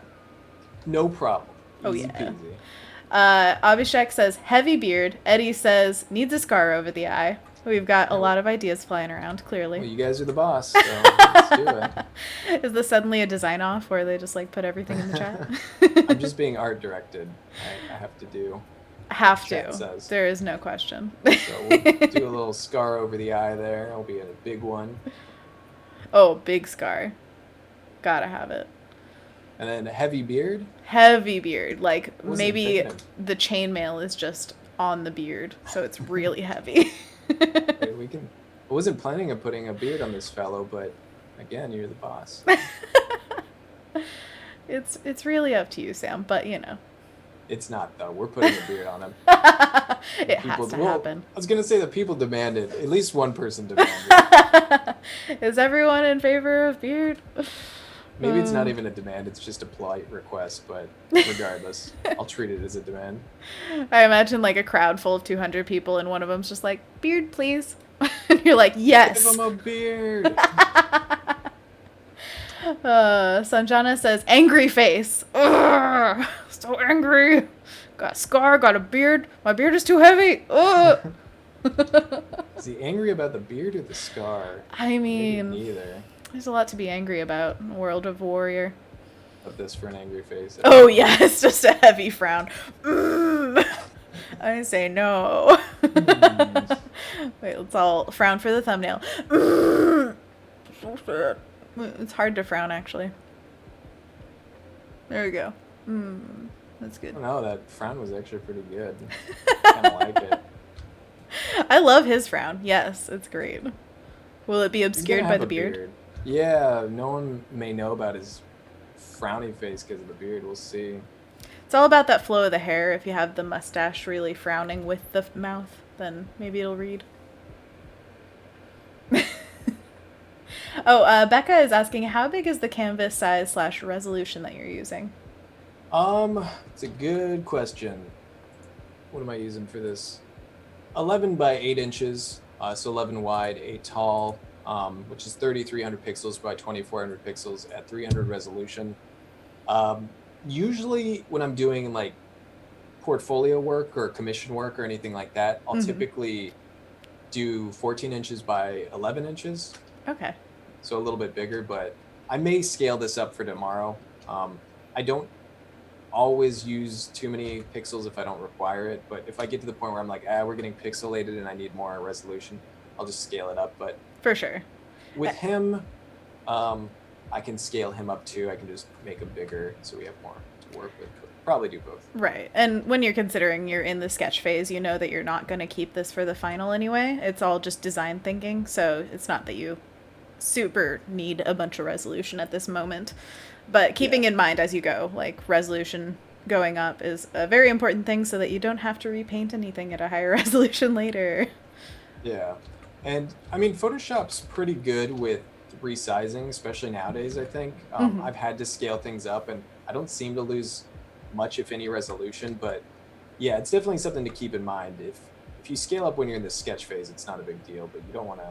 No problem. Oh, Easy yeah. peasy. Abhishek says, heavy beard. Eddie says, needs a scar over the eye. We've got a lot of ideas flying around, clearly. Well, you guys are the boss, so let's do it. Is this suddenly a design off where they just like put everything in the chat? I'm just being art directed. I have to do Have chat to. says. There is no question. So we'll do a little scar over the eye there. It'll be a big one. Oh, big scar. Gotta have it. And then heavy beard. Heavy beard. Like Wasn't maybe thinking the chainmail is just on the beard, so it's really heavy. Hey, we can. I wasn't planning on putting a beard on this fellow, but again, you're the boss. It's really up to you, Sam, but you know. It's not though. We're putting a beard on him. It has to happen. I was gonna say that people demanded. At least one person demanded. Is everyone in favor of beard? Maybe it's not even a demand. It's just a polite request. But regardless, I'll treat it as a demand. I imagine like a crowd full of 200 people, and one of them's just like, "Beard, please." And you're like, "Yes." Give him a beard. Sanjana says, "Angry face. Ugh, so angry. Got a scar, got a beard. My beard is too heavy. Ugh." Is he angry about the beard or the scar? I mean, maybe neither. There's a lot to be angry about in World of Warrior. Of this for an angry face. Oh yeah, it's just a heavy frown. I say no. Wait, let's all frown for the thumbnail. So sad. It's hard to frown, actually. There we go. That's good. I don't know, that frown was actually pretty good. I kind of like it. I love his frown. Yes, it's great. Will it be obscured by the beard? Yeah, no one may know about his frowny face because of the beard. We'll see. It's all about that flow of the hair. If you have the mustache really frowning with the mouth, then maybe it'll read. Becca is asking, how big is the canvas size / resolution that you're using? It's a good question. What am I using for this? 11 by 8 inches, so 11 wide, 8 tall, which is 3,300 pixels by 2,400 pixels at 300 resolution. Usually when I'm doing like portfolio work or commission work or anything like that, I'll typically do 14 inches by 11 inches. Okay. So a little bit bigger, but I may scale this up for tomorrow. I don't always use too many pixels if I don't require it, but if I get to the point where I'm like, we're getting pixelated and I need more resolution, I'll just scale it up. But for sure, with him, I can scale him up too. I can just make him bigger so we have more to work with. Probably do both. Right. And when you're considering you're in the sketch phase, you know that you're not going to keep this for the final anyway. It's all just design thinking, so it's not that you super need a bunch of resolution at this moment. But keeping in mind as you go, like resolution going up is a very important thing so that you don't have to repaint anything at a higher resolution later. Yeah. And I mean, Photoshop's pretty good with resizing, especially nowadays, I think. I've had to scale things up and I don't seem to lose much, if any, resolution. But yeah, it's definitely something to keep in mind. If you scale up when you're in the sketch phase, it's not a big deal, but you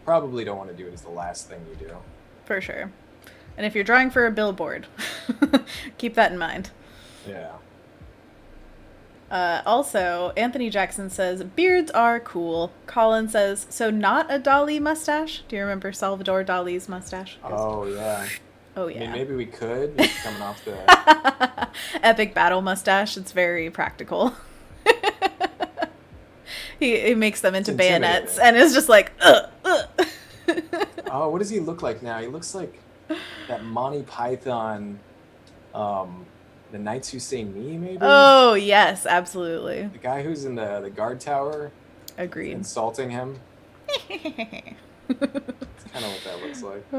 probably don't want to do it as the last thing you do. For sure. And if you're drawing for a billboard, keep that in mind. Yeah. Also, Anthony Jackson says, beards are cool. Colin says, so not a Dali mustache? Do you remember Salvador Dali's mustache? Oh, yeah. Oh, yeah. I mean, maybe we could. It's coming off the... Epic battle mustache. It's very practical. He makes them into bayonets and is just like, Oh, what does he look like now? He looks like that Monty Python, the Knights Who Say Me, maybe? Oh, yes, absolutely. The guy who's in the guard tower. Agreed. Insulting him. That's kind of what that looks like.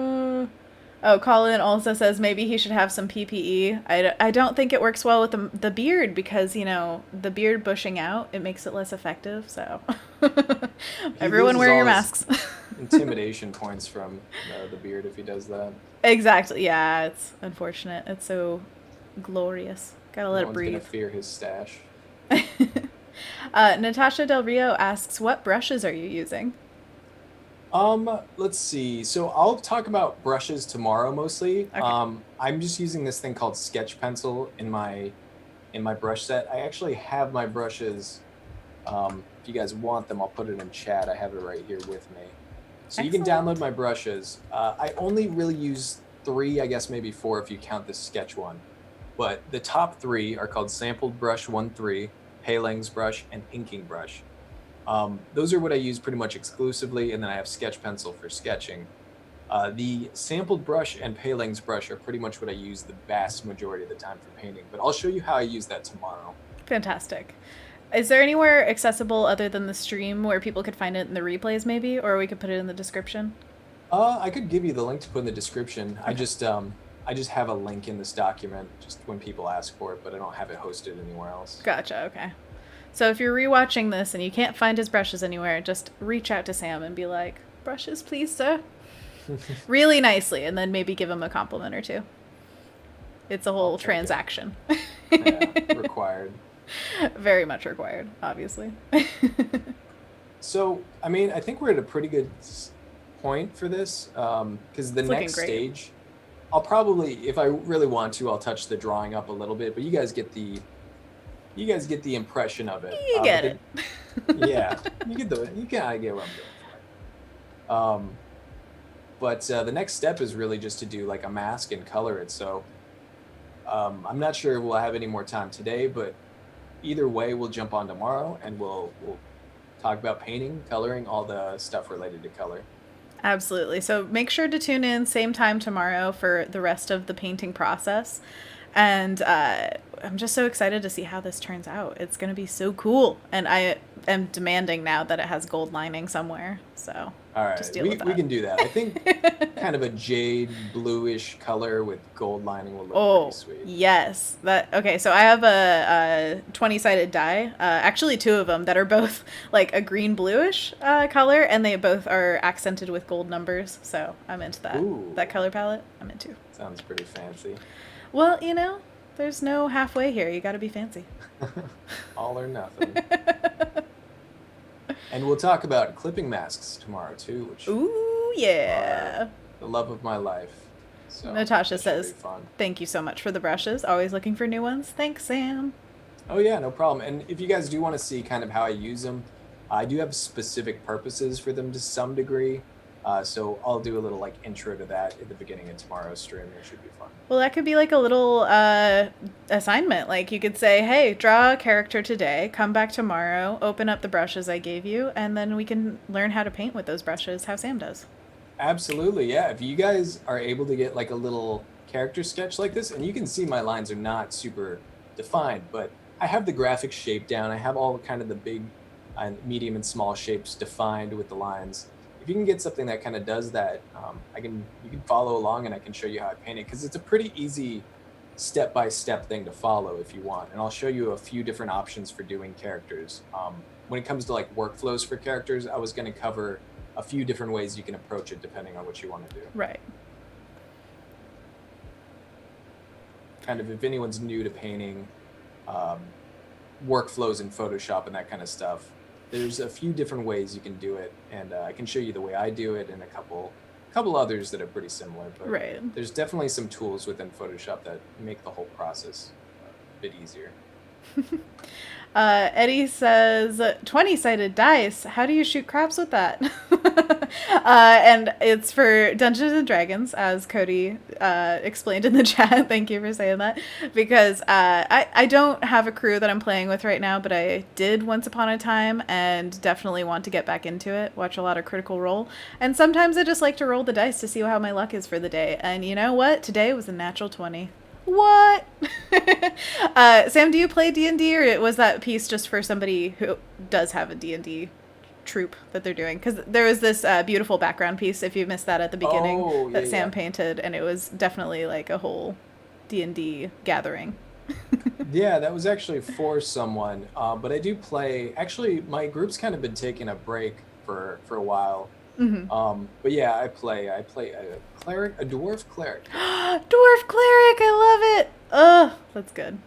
Colin also says maybe he should have some PPE. I don't think it works well with the beard because, you know, the beard bushing out, it makes it less effective, so. Everyone wear your masks. Intimidation points from the beard if he does that. Exactly, yeah, it's unfortunate. It's so glorious. Gotta let it breathe. Gonna fear his stash. Natasha Del Rio asks, what brushes are you using? Let's see. So I'll talk about brushes tomorrow mostly. Okay. I'm just using this thing called Sketch Pencil in my brush set. I actually have my brushes. If you guys want them, I'll put it in chat. I have it right here with me. So you can download my brushes. I only really use 3, I guess maybe 4 if you count the sketch one. But the top 3 are called Sampled Brush 1.3, Paling's Brush, and Inking Brush. Those are what I use pretty much exclusively, and then I have Sketch Pencil for sketching. The sampled brush and Paling's brush are pretty much what I use the vast majority of the time for painting, but I'll show you how I use that tomorrow. Fantastic. Is there anywhere accessible other than the stream where people could find it in the replays maybe, or we could put it in the description? I could give you the link to put in the description. Okay. I just have a link in this document just when people ask for it, but I don't have it hosted anywhere else. Gotcha, okay. So if you're rewatching this and you can't find his brushes anywhere, just reach out to Sam and be like, brushes, please, sir. Really nicely, and then maybe give him a compliment or two. It's a whole transaction. Yeah, required. Very much required, obviously. So, I mean, I think we're at a pretty good point for this, because the next stage, I'll probably, if I really want to, I'll touch the drawing up a little bit, but you guys get the impression of it. You get it. Yeah, you get what I'm going for. But the next step is really just to do like a mask and color it. So I'm not sure we'll have any more time today, but either way, we'll jump on tomorrow and we'll talk about painting, coloring, all the stuff related to color. Absolutely. So make sure to tune in same time tomorrow for the rest of the painting process. And I'm just so excited to see how this turns out. It's going to be so cool. And I am demanding now that it has gold lining somewhere. So all right, just deal with that. We can do that. I think kind of a jade bluish color with gold lining will look pretty sweet. Yes. Okay, so I have a 20-sided die, actually two of them that are both like a green bluish color, and they both are accented with gold numbers. So I'm into that. Ooh. That color palette, I'm into. Sounds pretty fancy. Well, there's no halfway here. You got to be fancy. All or nothing. And we'll talk about clipping masks tomorrow too, which ooh, yeah, the love of my life. So Natasha says, "Thank you so much for the brushes. Always looking for new ones. Thanks, Sam." Oh yeah, no problem. And if you guys do want to see kind of how I use them, I do have specific purposes for them to some degree. So I'll do a little like intro to that at the beginning of tomorrow's stream. It should be fun. Well, that could be like a little assignment. Like you could say, hey, draw a character today, come back tomorrow, open up the brushes I gave you, and then we can learn how to paint with those brushes, how Sam does. Absolutely, yeah. If you guys are able to get like a little character sketch like this, and you can see my lines are not super defined, but I have the graphic shape down. I have all kind of the big and medium and small shapes defined with the lines. If you can get something that kind of does that, you can follow along and I can show you how I paint it, because it's a pretty easy step-by-step thing to follow if you want. And I'll show you a few different options for doing characters. When it comes to like workflows for characters, I was going to cover a few different ways you can approach it depending on what you want to do. Right. Kind of if anyone's new to painting, workflows in Photoshop and that kind of stuff, there's a few different ways you can do it, and I can show you the way I do it and a couple others that are pretty similar. But right. There's definitely some tools within Photoshop that make the whole process a bit easier. Eddie says, 20-sided dice. How do you shoot craps with that? And it's for Dungeons and Dragons, as Cody explained in the chat. Thank you for saying that. Because I don't have a crew that I'm playing with right now, but I did once upon a time and definitely want to get back into it. Watch a lot of Critical Role. And sometimes I just like to roll the dice to see how my luck is for the day. And you know what? Today was a natural 20. What? Sam, do you play D&D, or was that piece just for somebody who does have a D&D troupe that they're doing? Because there was this beautiful background piece, if you missed that at the beginning, that Sam painted, and it was definitely like a whole D&D gathering. Yeah, that was actually for someone, but I do play. Actually, my group's kind of been taking a break for a while. Mm-hmm. But yeah, I play a cleric, a dwarf cleric. Dwarf cleric, I love it. Ugh, that's good.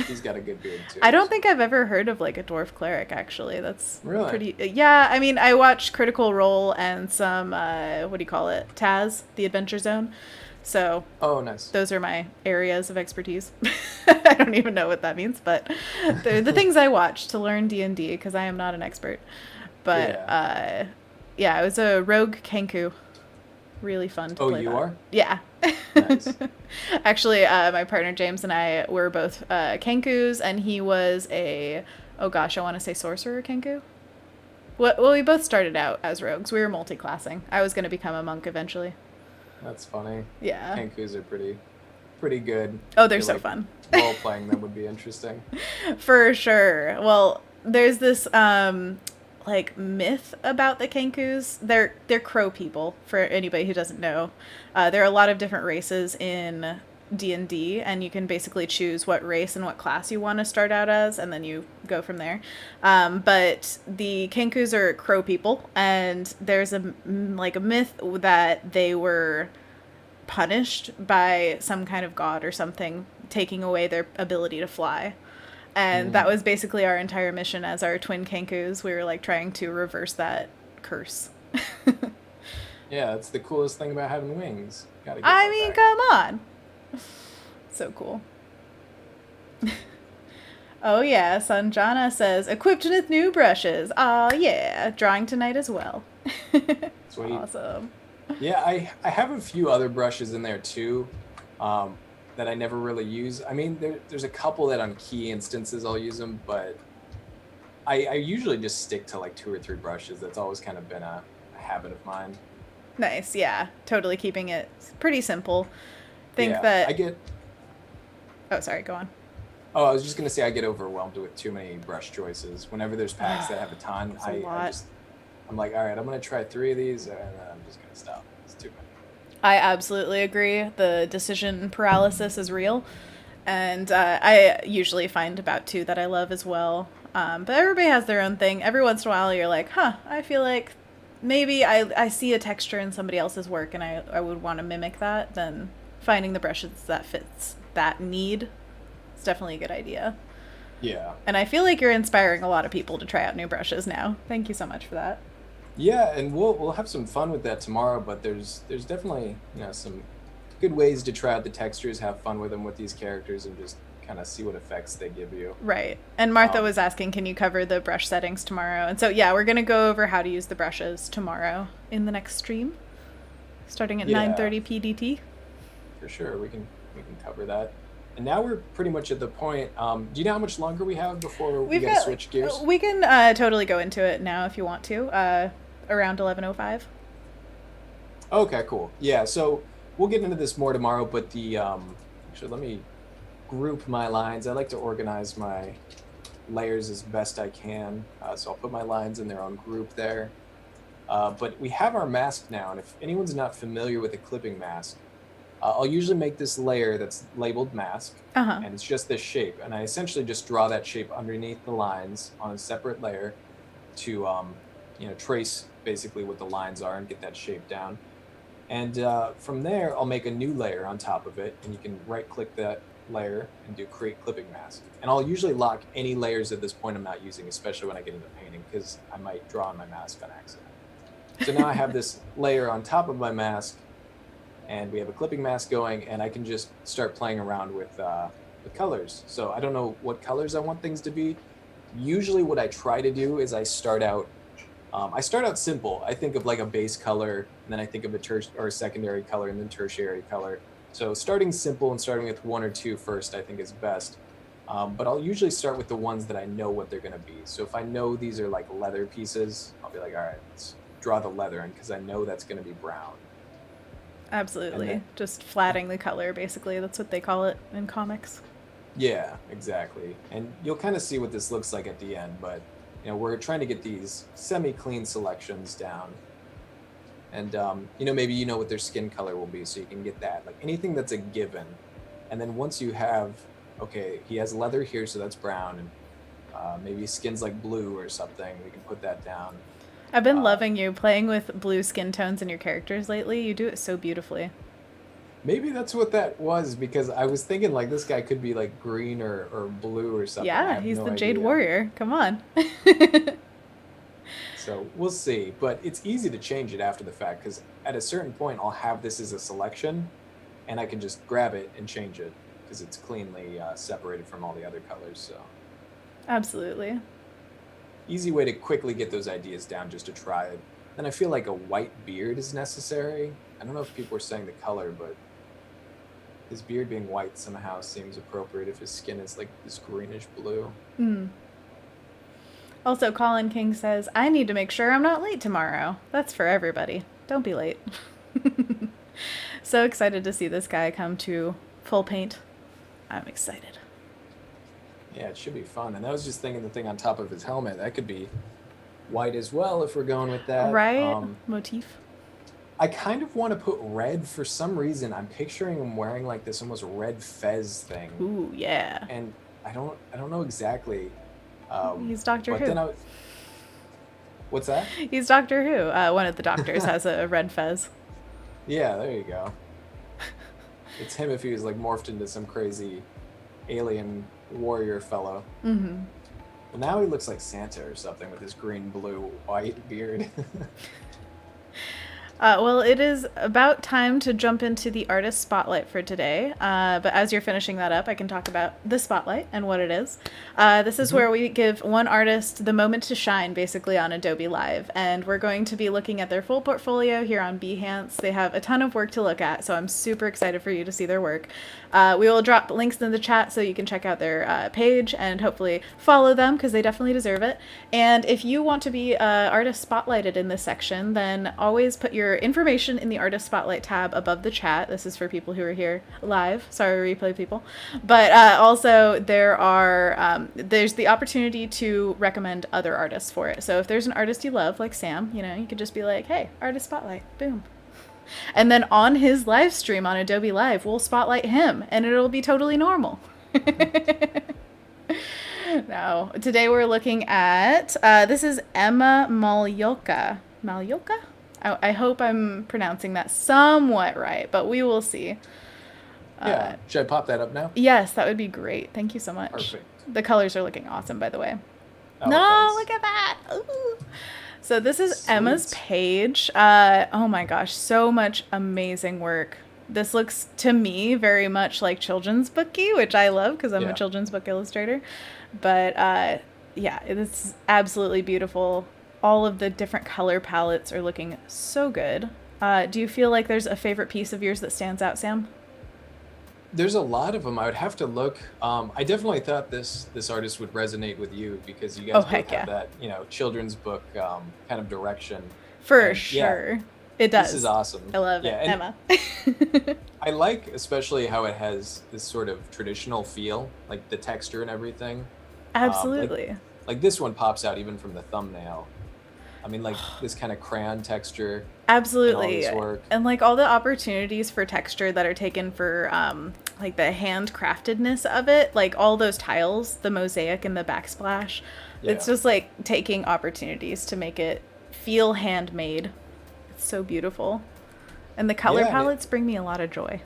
He's got a good beard too. I don't think I've ever heard of like a dwarf cleric, actually. That's really pretty. Yeah, I mean, I watch Critical Role and some what do you call it, Taz, the Adventure Zone. So nice. Those are my areas of expertise. I don't even know what that means, but they're the things I watch to learn D&D, because I am not an expert. But yeah, it was a rogue Kenku. Really fun to play. Oh, you that. are? Yeah. Nice. Actually, my partner James and I were both Kenkus, and he was a, oh gosh, I want to say sorcerer Kenku. Well, we both started out as rogues. We were multi-classing. I was going to become a monk eventually. That's funny. Yeah. Kenkus are pretty good. Oh, I they're feel so like fun. role playing them would be interesting. For sure. Well, there's this like myth about the Kenkus. They're crow people. For anybody who doesn't know, there are a lot of different races in D&D, and you can basically choose what race and what class you want to start out as, and then you go from there. But the Kenkus are crow people, and there's like a myth that they were punished by some kind of god or something, taking away their ability to fly. And that Mm. was basically our entire mission as our twin Kenkus. We were like trying to reverse that curse. Yeah, that's the coolest thing about having wings. Gotta give I that mean, back. come on. So cool. Oh yeah, Sanjana says, equipped with new brushes. Aw yeah, drawing tonight as well. Sweet. Awesome. Yeah, I have a few other brushes in there too, um, that I never really use. I mean, there's a couple that on key instances I'll use them, but I usually just stick to like 2 or 3 brushes. That's always kind of been a habit of mine. Nice, yeah. Totally keeping it pretty simple. Think Yeah, I that. get. Oh, sorry, go on. Oh, I was just gonna say I get overwhelmed with too many brush choices. Whenever there's packs that have a ton, It's a lot. I'm like, all right, I'm gonna try 3 of these, and then I'm just gonna stop. It's too many. I absolutely agree. The decision paralysis is real. And I usually find about two that I love as well. But everybody has their own thing. Every once in a while, you're like, huh, I feel like maybe I see a texture in somebody else's work and I would want to mimic that. Then finding the brushes that fits that need is definitely a good idea. Yeah. And I feel like you're inspiring a lot of people to try out new brushes now. Thank you so much for that. Yeah, and we'll have some fun with that tomorrow, but there's definitely, some good ways to try out the textures, have fun with them with these characters, and just kind of see what effects they give you. Right. And Martha Um, was asking, can you cover the brush settings tomorrow? And so, yeah, we're going to go over how to use the brushes tomorrow in the next stream, starting at yeah, 9:30 PDT. for sure, we can cover that. And now we're pretty much at the point. Do you know how much longer we have before we We've got to got, switch gears? we can totally go into it now if you want to, around 11:05. Okay, cool. Yeah, so we'll get into this more tomorrow, but the actually let me group my lines. I like to organize my layers as best I can. So I'll put my lines in their own group there. But we have our mask now, and if anyone's not familiar with a clipping mask, I'll usually make this layer that's labeled mask, Uh huh. and it's just this shape. And I essentially just draw that shape underneath the lines on a separate layer to, trace basically what the lines are and get that shape down. And from there, I'll make a new layer on top of it, and you can right-click that layer and do create clipping mask. And I'll usually lock any layers at this point I'm not using, especially when I get into painting, because I might draw on my mask on accident. So now I have this layer on top of my mask, and we have a clipping mask going, and I can just start playing around with the colors. So I don't know what colors I want things to be. Usually what I try to do is I start out simple. I think of like a base color, and then I think of a secondary color, and then tertiary color. So starting simple and starting with 1 or 2 first, I think is best. But I'll usually start with the ones that I know what they're going to be. So if I know these are like leather pieces, I'll be like, all right, let's draw the leather in because I know that's going to be brown. And Absolutely. then, Just flatting the color, basically. That's what they call it in comics. yeah, exactly. And you'll kind of see what this looks like at the end, but we're trying to get these semi-clean selections down. And maybe you know what their skin color will be, so you can get that. Like anything that's a given. And then once you have, okay, he has leather here, so that's brown, and maybe his skin's like blue or something, we can put that down. I've been Uh, loving you playing with blue skin tones in your characters lately. You do it so beautifully. Maybe that's what that was, because I was thinking like this guy could be like green or blue or something. I Yeah, have he's no the Jade idea. Warrior. Come on. So we'll see, but it's easy to change it after the fact because at a certain point I'll have this as a selection and I can just grab it and change it because it's cleanly separated from all the other colors. So Absolutely. easy way to quickly get those ideas down just to try it. Then I feel like a white beard is necessary. I don't know if people are saying the color, but his beard being white somehow seems appropriate if his skin is like this greenish blue. Mm. Also, Colin King says, I need to make sure I'm not late tomorrow. That's for everybody. Don't be late. So excited to see this guy come to full paint. I'm excited. Yeah, it should be fun. And I was just thinking the thing on top of his helmet, that could be white as well if we're going with that. Right? Motif. I kind of want to put red for some reason. I'm picturing him wearing like this almost red fez thing. Ooh, yeah. And I don't know exactly. He's Doctor but Who. then what's that? He's Doctor Who. One of the doctors has a red fez. Yeah, there you go. It's him if he was like morphed into some crazy alien warrior fellow. Mm-hmm. Well, now he looks like Santa or something with his green, blue, white beard. Well, it is about time to jump into the artist spotlight for today. But as you're finishing that up, I can talk about the spotlight and what it is. This is where we give one artist the moment to shine, basically on Adobe Live. And we're going to be looking at their full portfolio here on Behance. They have a ton of work to look at, so I'm super excited for you to see their work. We will drop links in the chat so you can check out their page and hopefully follow them because they definitely deserve it. And if you want to be artist spotlighted in this section, then always put your information in the artist spotlight tab above the chat. This is for people who are here live. Sorry, replay people. But also there's the opportunity to recommend other artists for it. So if there's an artist you love, like Sam, you could just be like, hey, artist spotlight, boom. And then on his live stream on Adobe Live, we'll spotlight him, and it'll be totally normal. Now, today we're looking at, this is Emma Maljolka. Maljolka? I hope I'm pronouncing that somewhat right, but we will see. Yeah. Should I pop that up now? Yes, that would be great. Thank you so much. Perfect. The colors are looking awesome, by the way. Oh, no, thanks. look at that. Ooh. So this is Sweet. Emma's page. Oh my gosh, so much amazing work. This looks to me very much like children's booky, which I love because I'm a children's book illustrator. But yeah, it's absolutely beautiful. All of the different color palettes are looking so good. Do you feel like there's a favorite piece of yours that stands out, Sam? There's a lot of them. I would have to look. I definitely thought this artist would resonate with you because you guys both have that, children's book kind of direction. For sure. Yeah, it does. This is awesome. I love it, Emma. I like especially how it has this sort of traditional feel, like the texture and everything. Absolutely. Like this one pops out even from the thumbnail. I mean, like this kind of crayon texture. Absolutely. And all this work. And like all the opportunities for texture that are taken for like the handcraftedness of it, like all those tiles, the mosaic and the backsplash. Yeah. It's just like taking opportunities to make it feel handmade. It's so beautiful. And the color palettes bring me a lot of joy.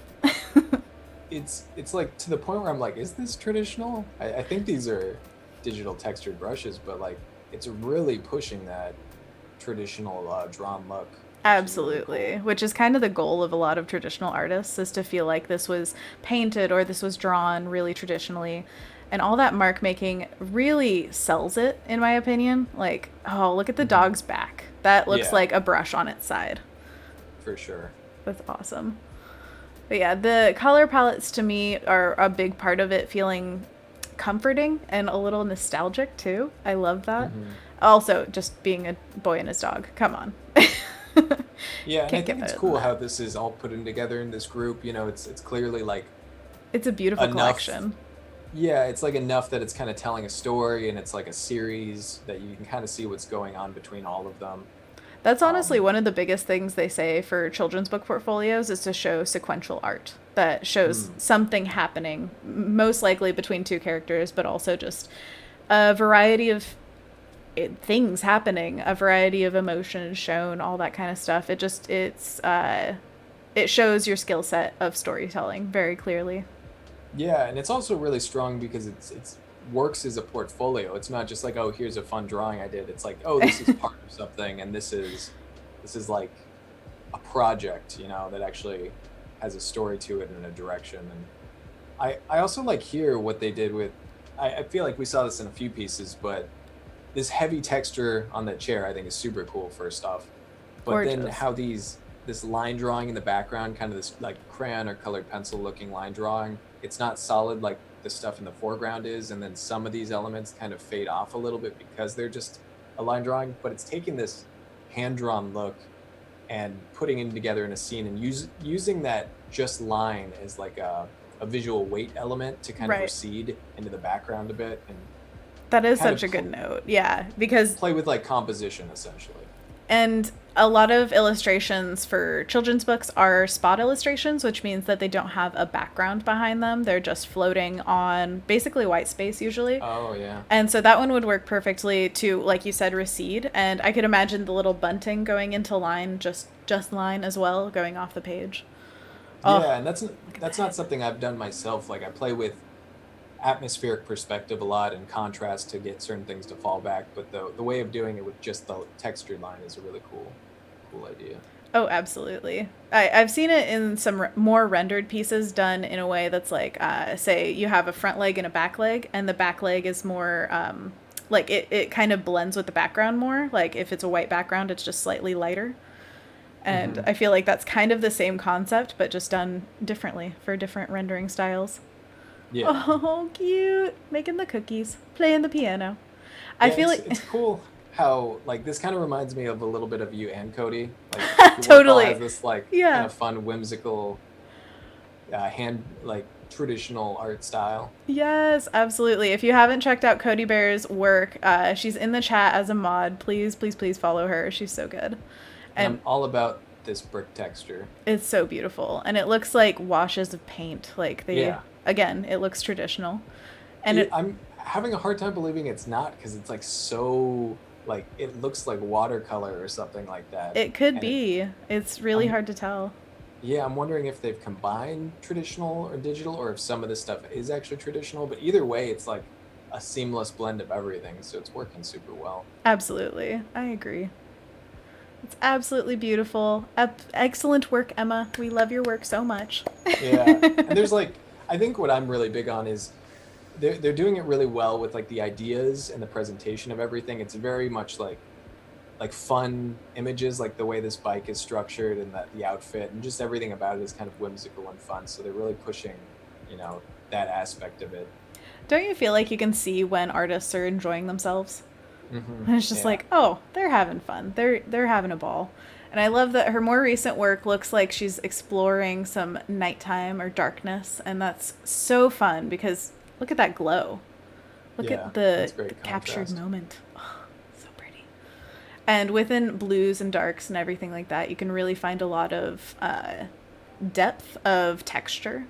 It's like to the point where I'm like, is this traditional? I think these are digital textured brushes, but like it's really pushing that traditional drawn look. Absolutely. Really cool. Which is kind of the goal of a lot of traditional artists, is to feel like this was painted or this was drawn really traditionally. And all that mark making really sells it, in my opinion. Like, oh, look at the dog's back. That looks like a brush on its side. For sure. That's awesome. But yeah, the color palettes to me are a big part of it feeling comforting and a little nostalgic too. I love that. Mm-hmm. Also, just being a boy and his dog. Come on. Yeah, and I think it's cool how this is all put in together in this group. It's clearly like it's a beautiful collection. Yeah, it's like enough that it's kind of telling a story, and it's like a series that you can kind of see what's going on between all of them. That's honestly one of the biggest things they say for children's book portfolios is to show sequential art that shows something happening, most likely between two characters, but also just a variety of things happening, a variety of emotions shown, all that kind of stuff. It shows your skill set of storytelling very clearly. Yeah, and it's also really strong because it's works as a portfolio. It's not just like, oh, here's a fun drawing I did. It's like, oh, this is part of something, and this is like a project, that actually has a story to it and a direction. And I also like here what they did with, I feel like we saw this in a few pieces, but this heavy texture on that chair I think is super cool, first off. But gorgeous. Then how this line drawing in the background, kind of this like crayon or colored pencil looking line drawing, it's not solid like the stuff in the foreground is, and then some of these elements kind of fade off a little bit because they're just a line drawing, but it's taking this hand-drawn look and putting it together in a scene and using that just line as like a visual weight element to kind of Right. recede into the background a bit and That is kind such of a good note. Yeah, because play with like composition essentially. and a lot of illustrations for children's books are spot illustrations, which means that they don't have a background behind them. They're just floating on basically white space usually. Oh yeah. And so that one would work perfectly to, like you said, recede. And I could imagine the little bunting going into line, just line as well, going off the page. Oh, Yeah, and that's not something I've done myself. Like I play with atmospheric perspective a lot and contrast to get certain things to fall back, but the way of doing it with just the textured line is a really cool idea. oh, absolutely. I've seen it in some more rendered pieces done in a way that's like, say you have a front leg and a back leg, and the back leg is more, like it kind of blends with the background more. Like if it's a white background, it's just slightly lighter. And Hmm. I feel like that's kind of the same concept, but just done differently for different rendering styles. Yeah. Oh, cute. Making the cookies, playing the piano. I Yeah, feel it's like cool how like this kind of reminds me of a little bit of you and Cody. Like your work all has totally. this like kind Yeah. of fun, whimsical, hand like traditional art style. Yes, absolutely. If you haven't checked out Cody Bear's work, she's in the chat as a mod. Please, please, please follow her. She's so good. And And I'm all about this brick texture. it's so beautiful. And it looks like washes of paint. Like they, Yeah. again, it looks traditional. And it, I'm having a hard time believing it's not because it's like so like it looks like watercolor or something like that. it could And it be. It's really I'm hard to tell. yeah, I'm wondering if they've combined traditional or digital or if some of this stuff is actually traditional, but either way it's like a seamless blend of everything, so it's working super well. Absolutely. I agree. It's absolutely beautiful. Excellent work, Emma. We love your work so much. Yeah. And there's like I think what I'm really big on is they're doing it really well with like the ideas and the presentation of everything. It's very much like fun images, like the way this bike is structured and that the outfit and just everything about it is kind of whimsical and fun. So they're really pushing, you know, that aspect of it. Don't you feel like you can see when artists are enjoying themselves? Hmm. And it's just Yeah. like, oh, they're having fun. They're having a ball. And I love that her more recent work looks like she's exploring some nighttime or darkness, and that's so fun because look at that glow. Look Yeah. at That's the great captured contrast. moment. Oh, so pretty. And within blues and darks and everything like that, you can really find a lot of depth of texture,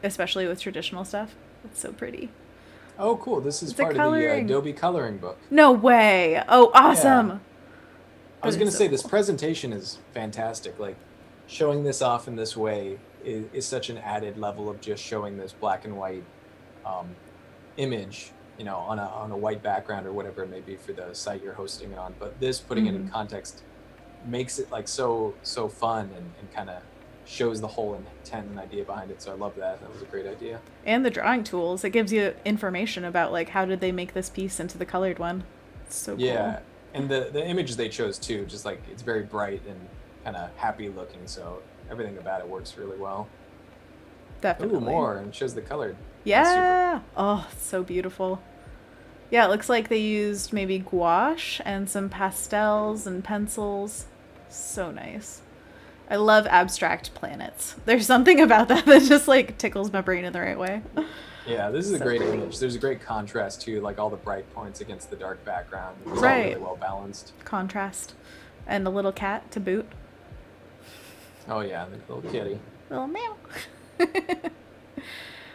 especially with traditional stuff. It's so pretty. Oh, cool. This is It's a part of the coloring. Adobe coloring book. No way. Oh, Yeah. awesome. I That was is going to so say this cool. presentation is fantastic. Like showing this off in this way is such an added level of just showing this black and white um, image, you know, on a white background or whatever it may be for the site you're hosting it on. But this putting it in Hmm. context makes it like so fun and kind of shows the whole intent and idea behind it. So I love that. That was a great idea. And the drawing tools. It gives you information about like how did they make this piece into the colored one. It's so cool. Yeah, and the image they chose too, just like it's very bright and kind of happy looking. So everything about it works really well. Ooh, Definitely. more and shows the colored. That's super. Yeah. Oh, it's so beautiful. Yeah, it looks like they used maybe gouache and some pastels and pencils. So nice. I love abstract planets. There's something about that that just like tickles my brain in the right way. Yeah, this is a So great pretty. image. There's a great contrast too, like all the bright points against the dark background. It's all really Right. well balanced. Contrast. And a little cat to boot. Oh yeah, the little kitty. Little meow.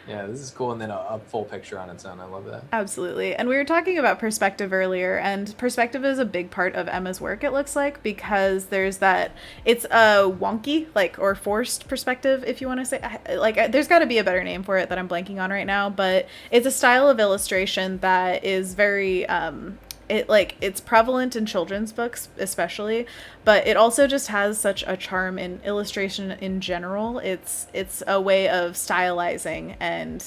Yeah, this is cool. And then a full picture on its own. I love that. Absolutely. And we were talking about perspective earlier, and perspective is a big part of Emma's work, it looks like, because there's that, it's a wonky, like, or forced perspective, if you want to say. Like, there's got to be a better name for it that I'm blanking on right now, but it's a style of illustration that is very, it's prevalent in children's books especially, but it also just has such a charm in illustration in general. It's a way of stylizing, and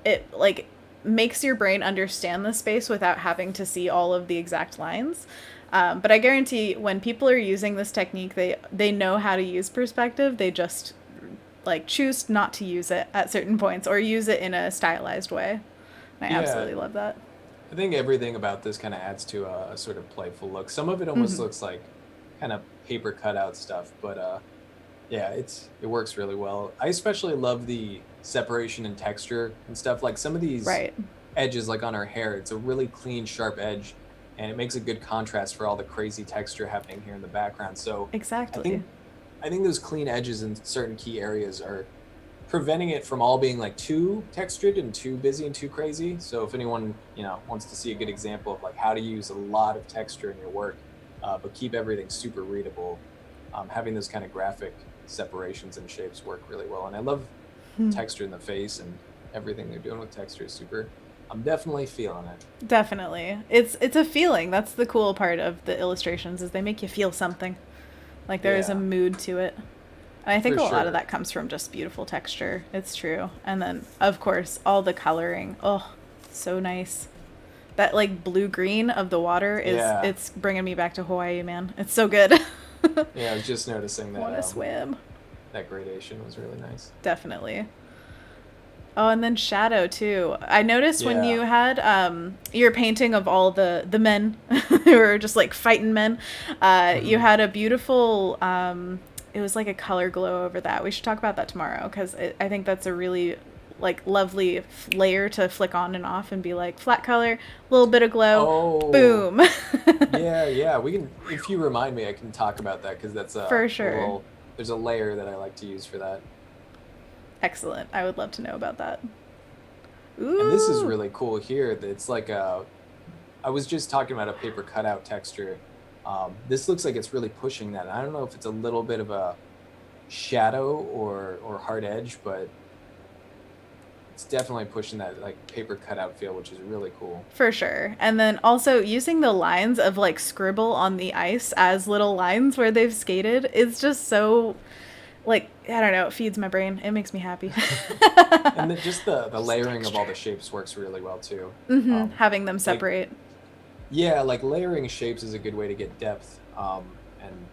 it like makes your brain understand the space without having to see all of the exact lines. But I guarantee when people are using this technique, they know how to use perspective. They just like choose not to use it at certain points or use it in a stylized way. I Yeah, absolutely love that. I think everything about this kind of adds to a sort of playful look. Some of it almost Hmm. looks like kind of paper cutout stuff, but yeah, it works really well. I especially love the separation and texture and stuff. Like some of these Right. edges, like on her hair, it's a really clean, sharp edge, and it makes a good contrast for all the crazy texture happening here in the background. So I Exactly. think I think those clean edges in certain key areas are preventing it from all being like too textured and too busy and too crazy. So if anyone, wants to see a good example of like how to use a lot of texture in your work, but keep everything super readable, having those kind of graphic separations and shapes work really well. And I love texture in the face, and everything they're doing with texture is super. I'm definitely feeling it. Definitely. It's a feeling. That's the cool part of the illustrations is they make you feel something. Like there is a Yeah, mood to it. And I think for a lot of sure. that comes from just beautiful texture. It's true. And then of course all the coloring. Oh, so nice. That like blue green of the water is Yeah, it's bringing me back to Hawaii, man. It's so good. yeah. I was just noticing that Want to swim. that gradation was really nice. Definitely. Oh, and then shadow too. I noticed when you Yeah. had your painting of all the men who were just like fighting men, you Hmm. had a beautiful. It was like a color glow over that. We should talk about that tomorrow because I think that's a really like lovely layer to flick on and off and be like flat color, a little bit of glow, Oh, boom. yeah, yeah. We can, if you remind me, I can talk about that because that's For a sure. little. There's a layer that I like to use for that, Excellent. I would love to know about that. and this is Ooh. really cool here. It's like a. I was just talking about a paper cutout texture. This looks like it's really pushing that. I don't know if it's a little bit of a shadow or hard edge, but it's definitely pushing that like paper cutout feel, which is really cool. For sure. And then also using the lines of like scribble on the ice as little lines where they've skated is just so like I don't know, it feeds my brain. It makes me happy. And just the Just layering of all texture. the shapes works really well too. Having them Like separate. yeah, like layering shapes is a good way to get depth. And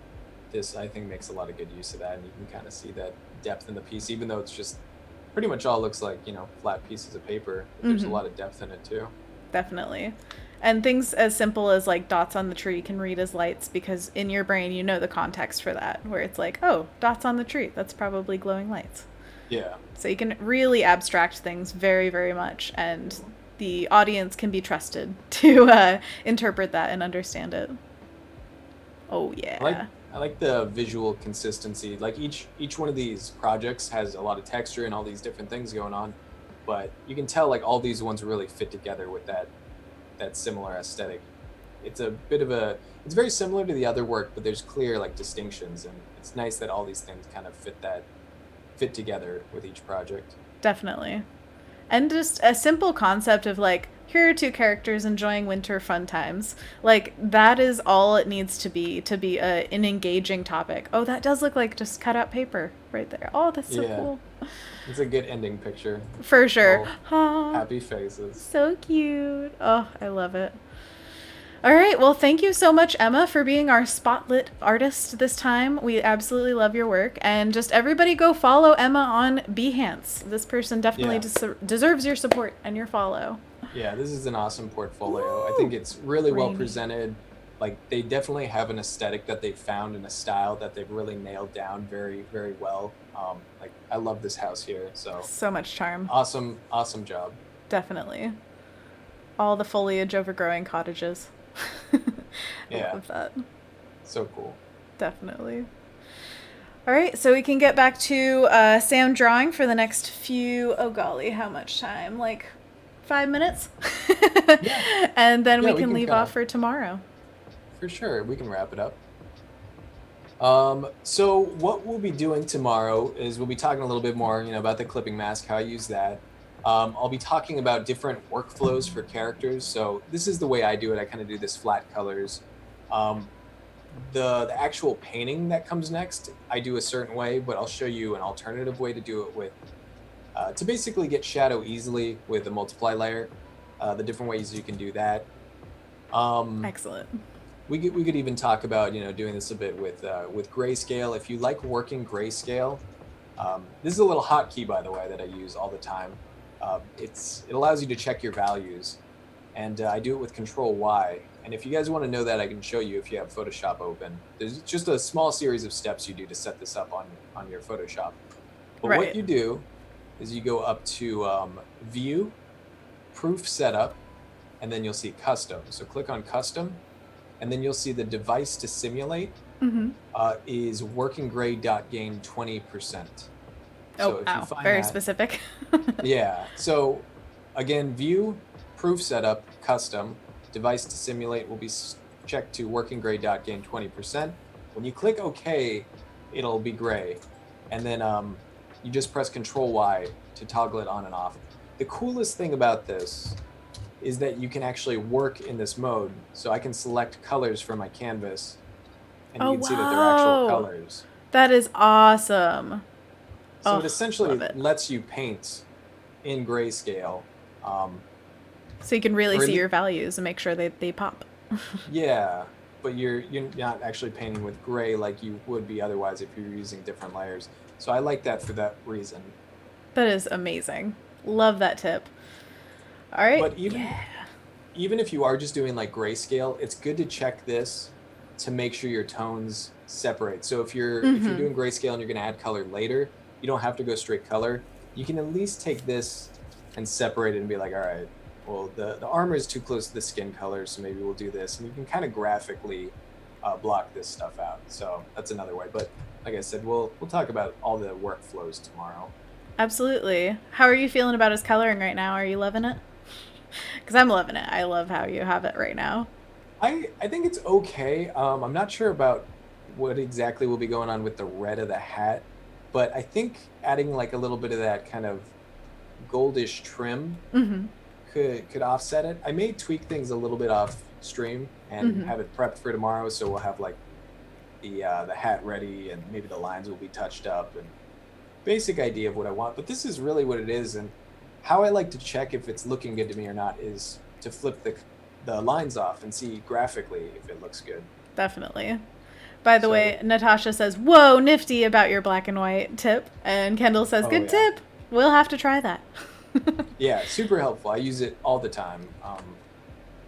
this I think makes a lot of good use of that, and you can kind of see that depth in the piece, even though it's just pretty much all looks like flat pieces of paper. But there's a lot of depth in it too. Definitely. And things as simple as like dots on the tree can read as lights because in your brain you know the context for that, where it's like, oh, dots on the tree, that's probably glowing lights. Yeah, So you can really abstract things very, very much, and the audience can be trusted to interpret that and understand it. Oh, I like yeah. I like the visual consistency. Like each one of these projects has a lot of texture and all these different things going on, but you can tell like all these ones really fit together with that similar aesthetic. It's a bit of a it's very similar to the other work, but there's clear like distinctions, and it's nice that all these things kind of fit together with each project. Definitely. And just a simple concept of like, here are two characters enjoying winter fun times. Like, that is all it needs to be an engaging topic. Oh, that does look like just cut out paper right there. Oh, that's so Yeah, cool. it's a good ending picture. For sure. Little Oh, happy faces. so cute. Oh, I love it. All right. Well, thank you so much, Emma, for being our spotlit artist this time. We absolutely love your work. And just everybody go follow Emma on Behance. This person definitely Yeah. deserves your support and your follow. Yeah, this is an awesome portfolio. I think Woo! it's really well Rainy. presented. Like they definitely have an aesthetic that they've found and a style that they've really nailed down very, very well. Like I love this house here. So So much charm. awesome, awesome job. Definitely. All the foliage overgrowing cottages. I Yeah, love that. so cool. Definitely. All right, so we can get back to Sam drawing for the next few. Oh golly, how much time? Like 5 minutes, Yeah, and then yeah, we we can can leave kind off of for tomorrow. for sure we can wrap it up. So what we'll be doing tomorrow is we'll be talking a little bit more, about the clipping mask, how I use that. I'll be talking about different workflows for characters. So this is the way I do it. I kind of do this flat colors. Um, the actual painting that comes next, I do a certain way, but I'll show you an alternative way to do it with to basically get shadow easily with a multiply layer. The different ways you can do that. Um, Excellent. we could even talk about doing this a bit with grayscale. If you like working grayscale, This is a little hotkey, by the way, that I use all the time. It allows you to check your values, and I do it with Control Y. And if you guys want to know that, I can show you if you have Photoshop open. There's just a small series of steps you do to set this up on your Photoshop. But Right. what you do is you go up to View, Proof Setup, and then you'll see Custom. So click on Custom, and then you'll see the device to simulate is working gray dot gain 20%. So if you find very specific. Yeah. So again, View, Proof Setup, Custom, device to simulate will be checked to working gray dot gain 20%. When you click OK, it'll be gray, and then you just press Control Y to toggle it on and off. The coolest thing about this is that you can actually work in this mode. So I can select colors from my canvas, and you can see that they're actual colors. That is awesome. So it essentially lets you paint in grayscale. So you can really see your values and make sure they pop. Yeah, but you're not actually painting with gray like you would be otherwise if you're using different layers. So I like that for that reason. That is amazing. Love that tip. All right. But even if you are just doing like grayscale, it's good to check this to make sure your tones separate. So if you're doing grayscale and you're going to add color later, you don't have to go straight color. You can at least take this and separate it and be like, all right, well, the armor is too close to the skin color, so maybe we'll do this. And you can kind of graphically block this stuff out. So that's another way. But like I said, we'll talk about all the workflows tomorrow. Absolutely. How are you feeling about his coloring right now? Are you loving it? Because I'm loving it. I love how you have it right now. I think it's okay. I'm not sure about what exactly will be going on with the red of the hat, but I think adding like a little bit of that kind of goldish trim could offset it. I may tweak things a little bit off stream and have it prepped for tomorrow, so we'll have like the hat ready and maybe the lines will be touched up and basic idea of what I want. But this is really what it is, and how I like to check if it's looking good to me or not is to flip the lines off and see graphically if it looks good. Definitely. By the way, Natasha says, whoa, nifty about your black and white tip. And Kendall says, good tip. We'll have to try that. Yeah, super helpful. I use it all the time.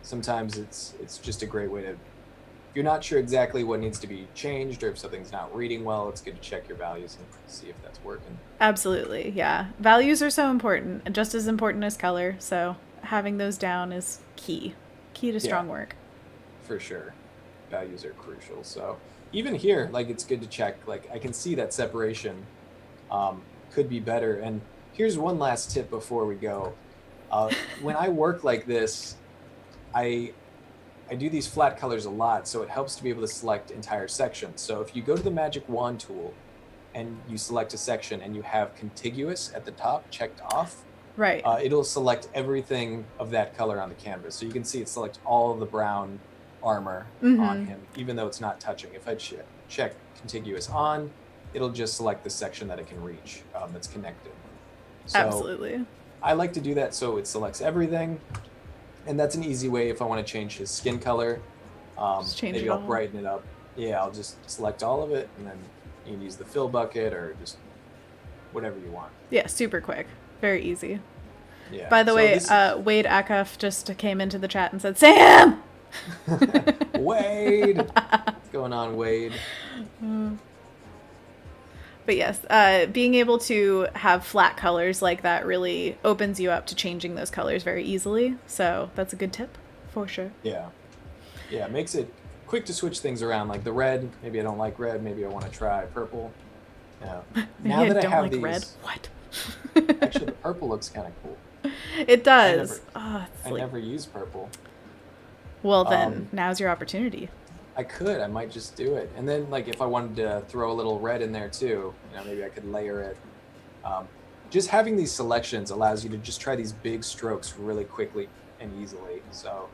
Sometimes it's just a great way to, if you're not sure exactly what needs to be changed or if something's not reading well, it's good to check your values and see if that's working. Absolutely, yeah. Values are so important, just as important as color. So having those down is key to strong work. For sure. Values are crucial. So even here, like, it's good to check. Like, I can see that separation could be better. And here's one last tip before we go. When I work like this, I do these flat colors a lot, so it helps to be able to select entire sections. So if you go to the magic wand tool and you select a section and you have contiguous at the top checked off, right, it'll select everything of that color on the canvas. So you can see it select all of the brown armor on him, even though it's not touching. If I check contiguous on, it'll just select the section that it can reach that's connected. So absolutely. I like to do that so it selects everything. And that's an easy way if I want to change his skin color. Maybe I'll brighten it up. Yeah, I'll just select all of it, and then you can use the fill bucket or just whatever you want. Yeah, super quick. Very easy. Yeah. By the way, Wade Acuff just came into the chat and said, Sam! Wade! What's going on, Wade? But yes, being able to have flat colors like that really opens you up to changing those colors very easily. So that's a good tip, for sure. Yeah. Yeah, it makes it quick to switch things around. Like the red, maybe I don't like red, maybe I want to try purple. Yeah. Now that I have these, red. What? Actually, the purple looks kind of cool. It does. I never use purple. Well, then now's your opportunity. I might just do it. And then, like, if I wanted to throw a little red in there too, maybe I could layer it. Just having these selections allows you to just try these big strokes really quickly and easily. So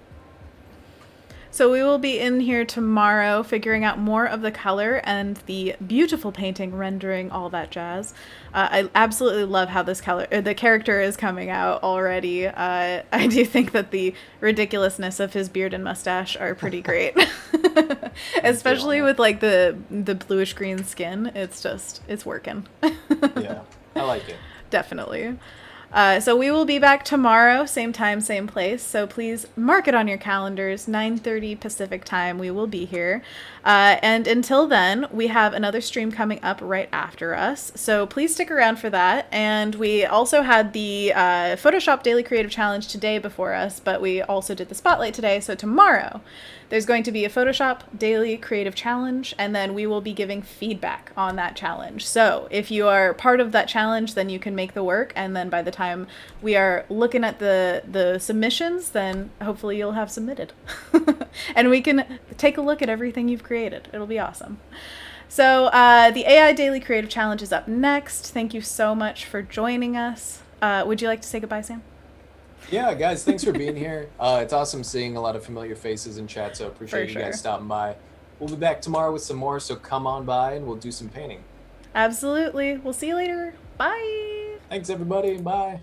we will be in here tomorrow figuring out more of the color and the beautiful painting, rendering, all that jazz. I absolutely love how the character is coming out already. I do think that the ridiculousness of his beard and mustache are pretty great. Especially with like the bluish green skin. It's working. Yeah, I like it. Definitely. So we will be back tomorrow, same time, same place. So please mark it on your calendars, 9:30 Pacific time. We will be here. And until then, we have another stream coming up right after us. So please stick around for that. And we also had the Photoshop Daily Creative Challenge today before us, but we also did the Spotlight today. So tomorrow, there's going to be a Photoshop Daily Creative Challenge, and then we will be giving feedback on that challenge. So if you are part of that challenge, then you can make the work, and then by the time we are looking at the submissions, then hopefully you'll have submitted. And we can take a look at everything you've created. It'll be awesome. So the AI Daily Creative Challenge is up next. Thank you so much for joining us. Would you like to say goodbye, Sam? Yeah, guys, thanks for being here. It's awesome seeing a lot of familiar faces in chat, so appreciate you guys stopping by. We'll be back tomorrow with some more, so come on by and we'll do some painting. Absolutely. We'll see you later. Bye. Thanks, everybody. Bye.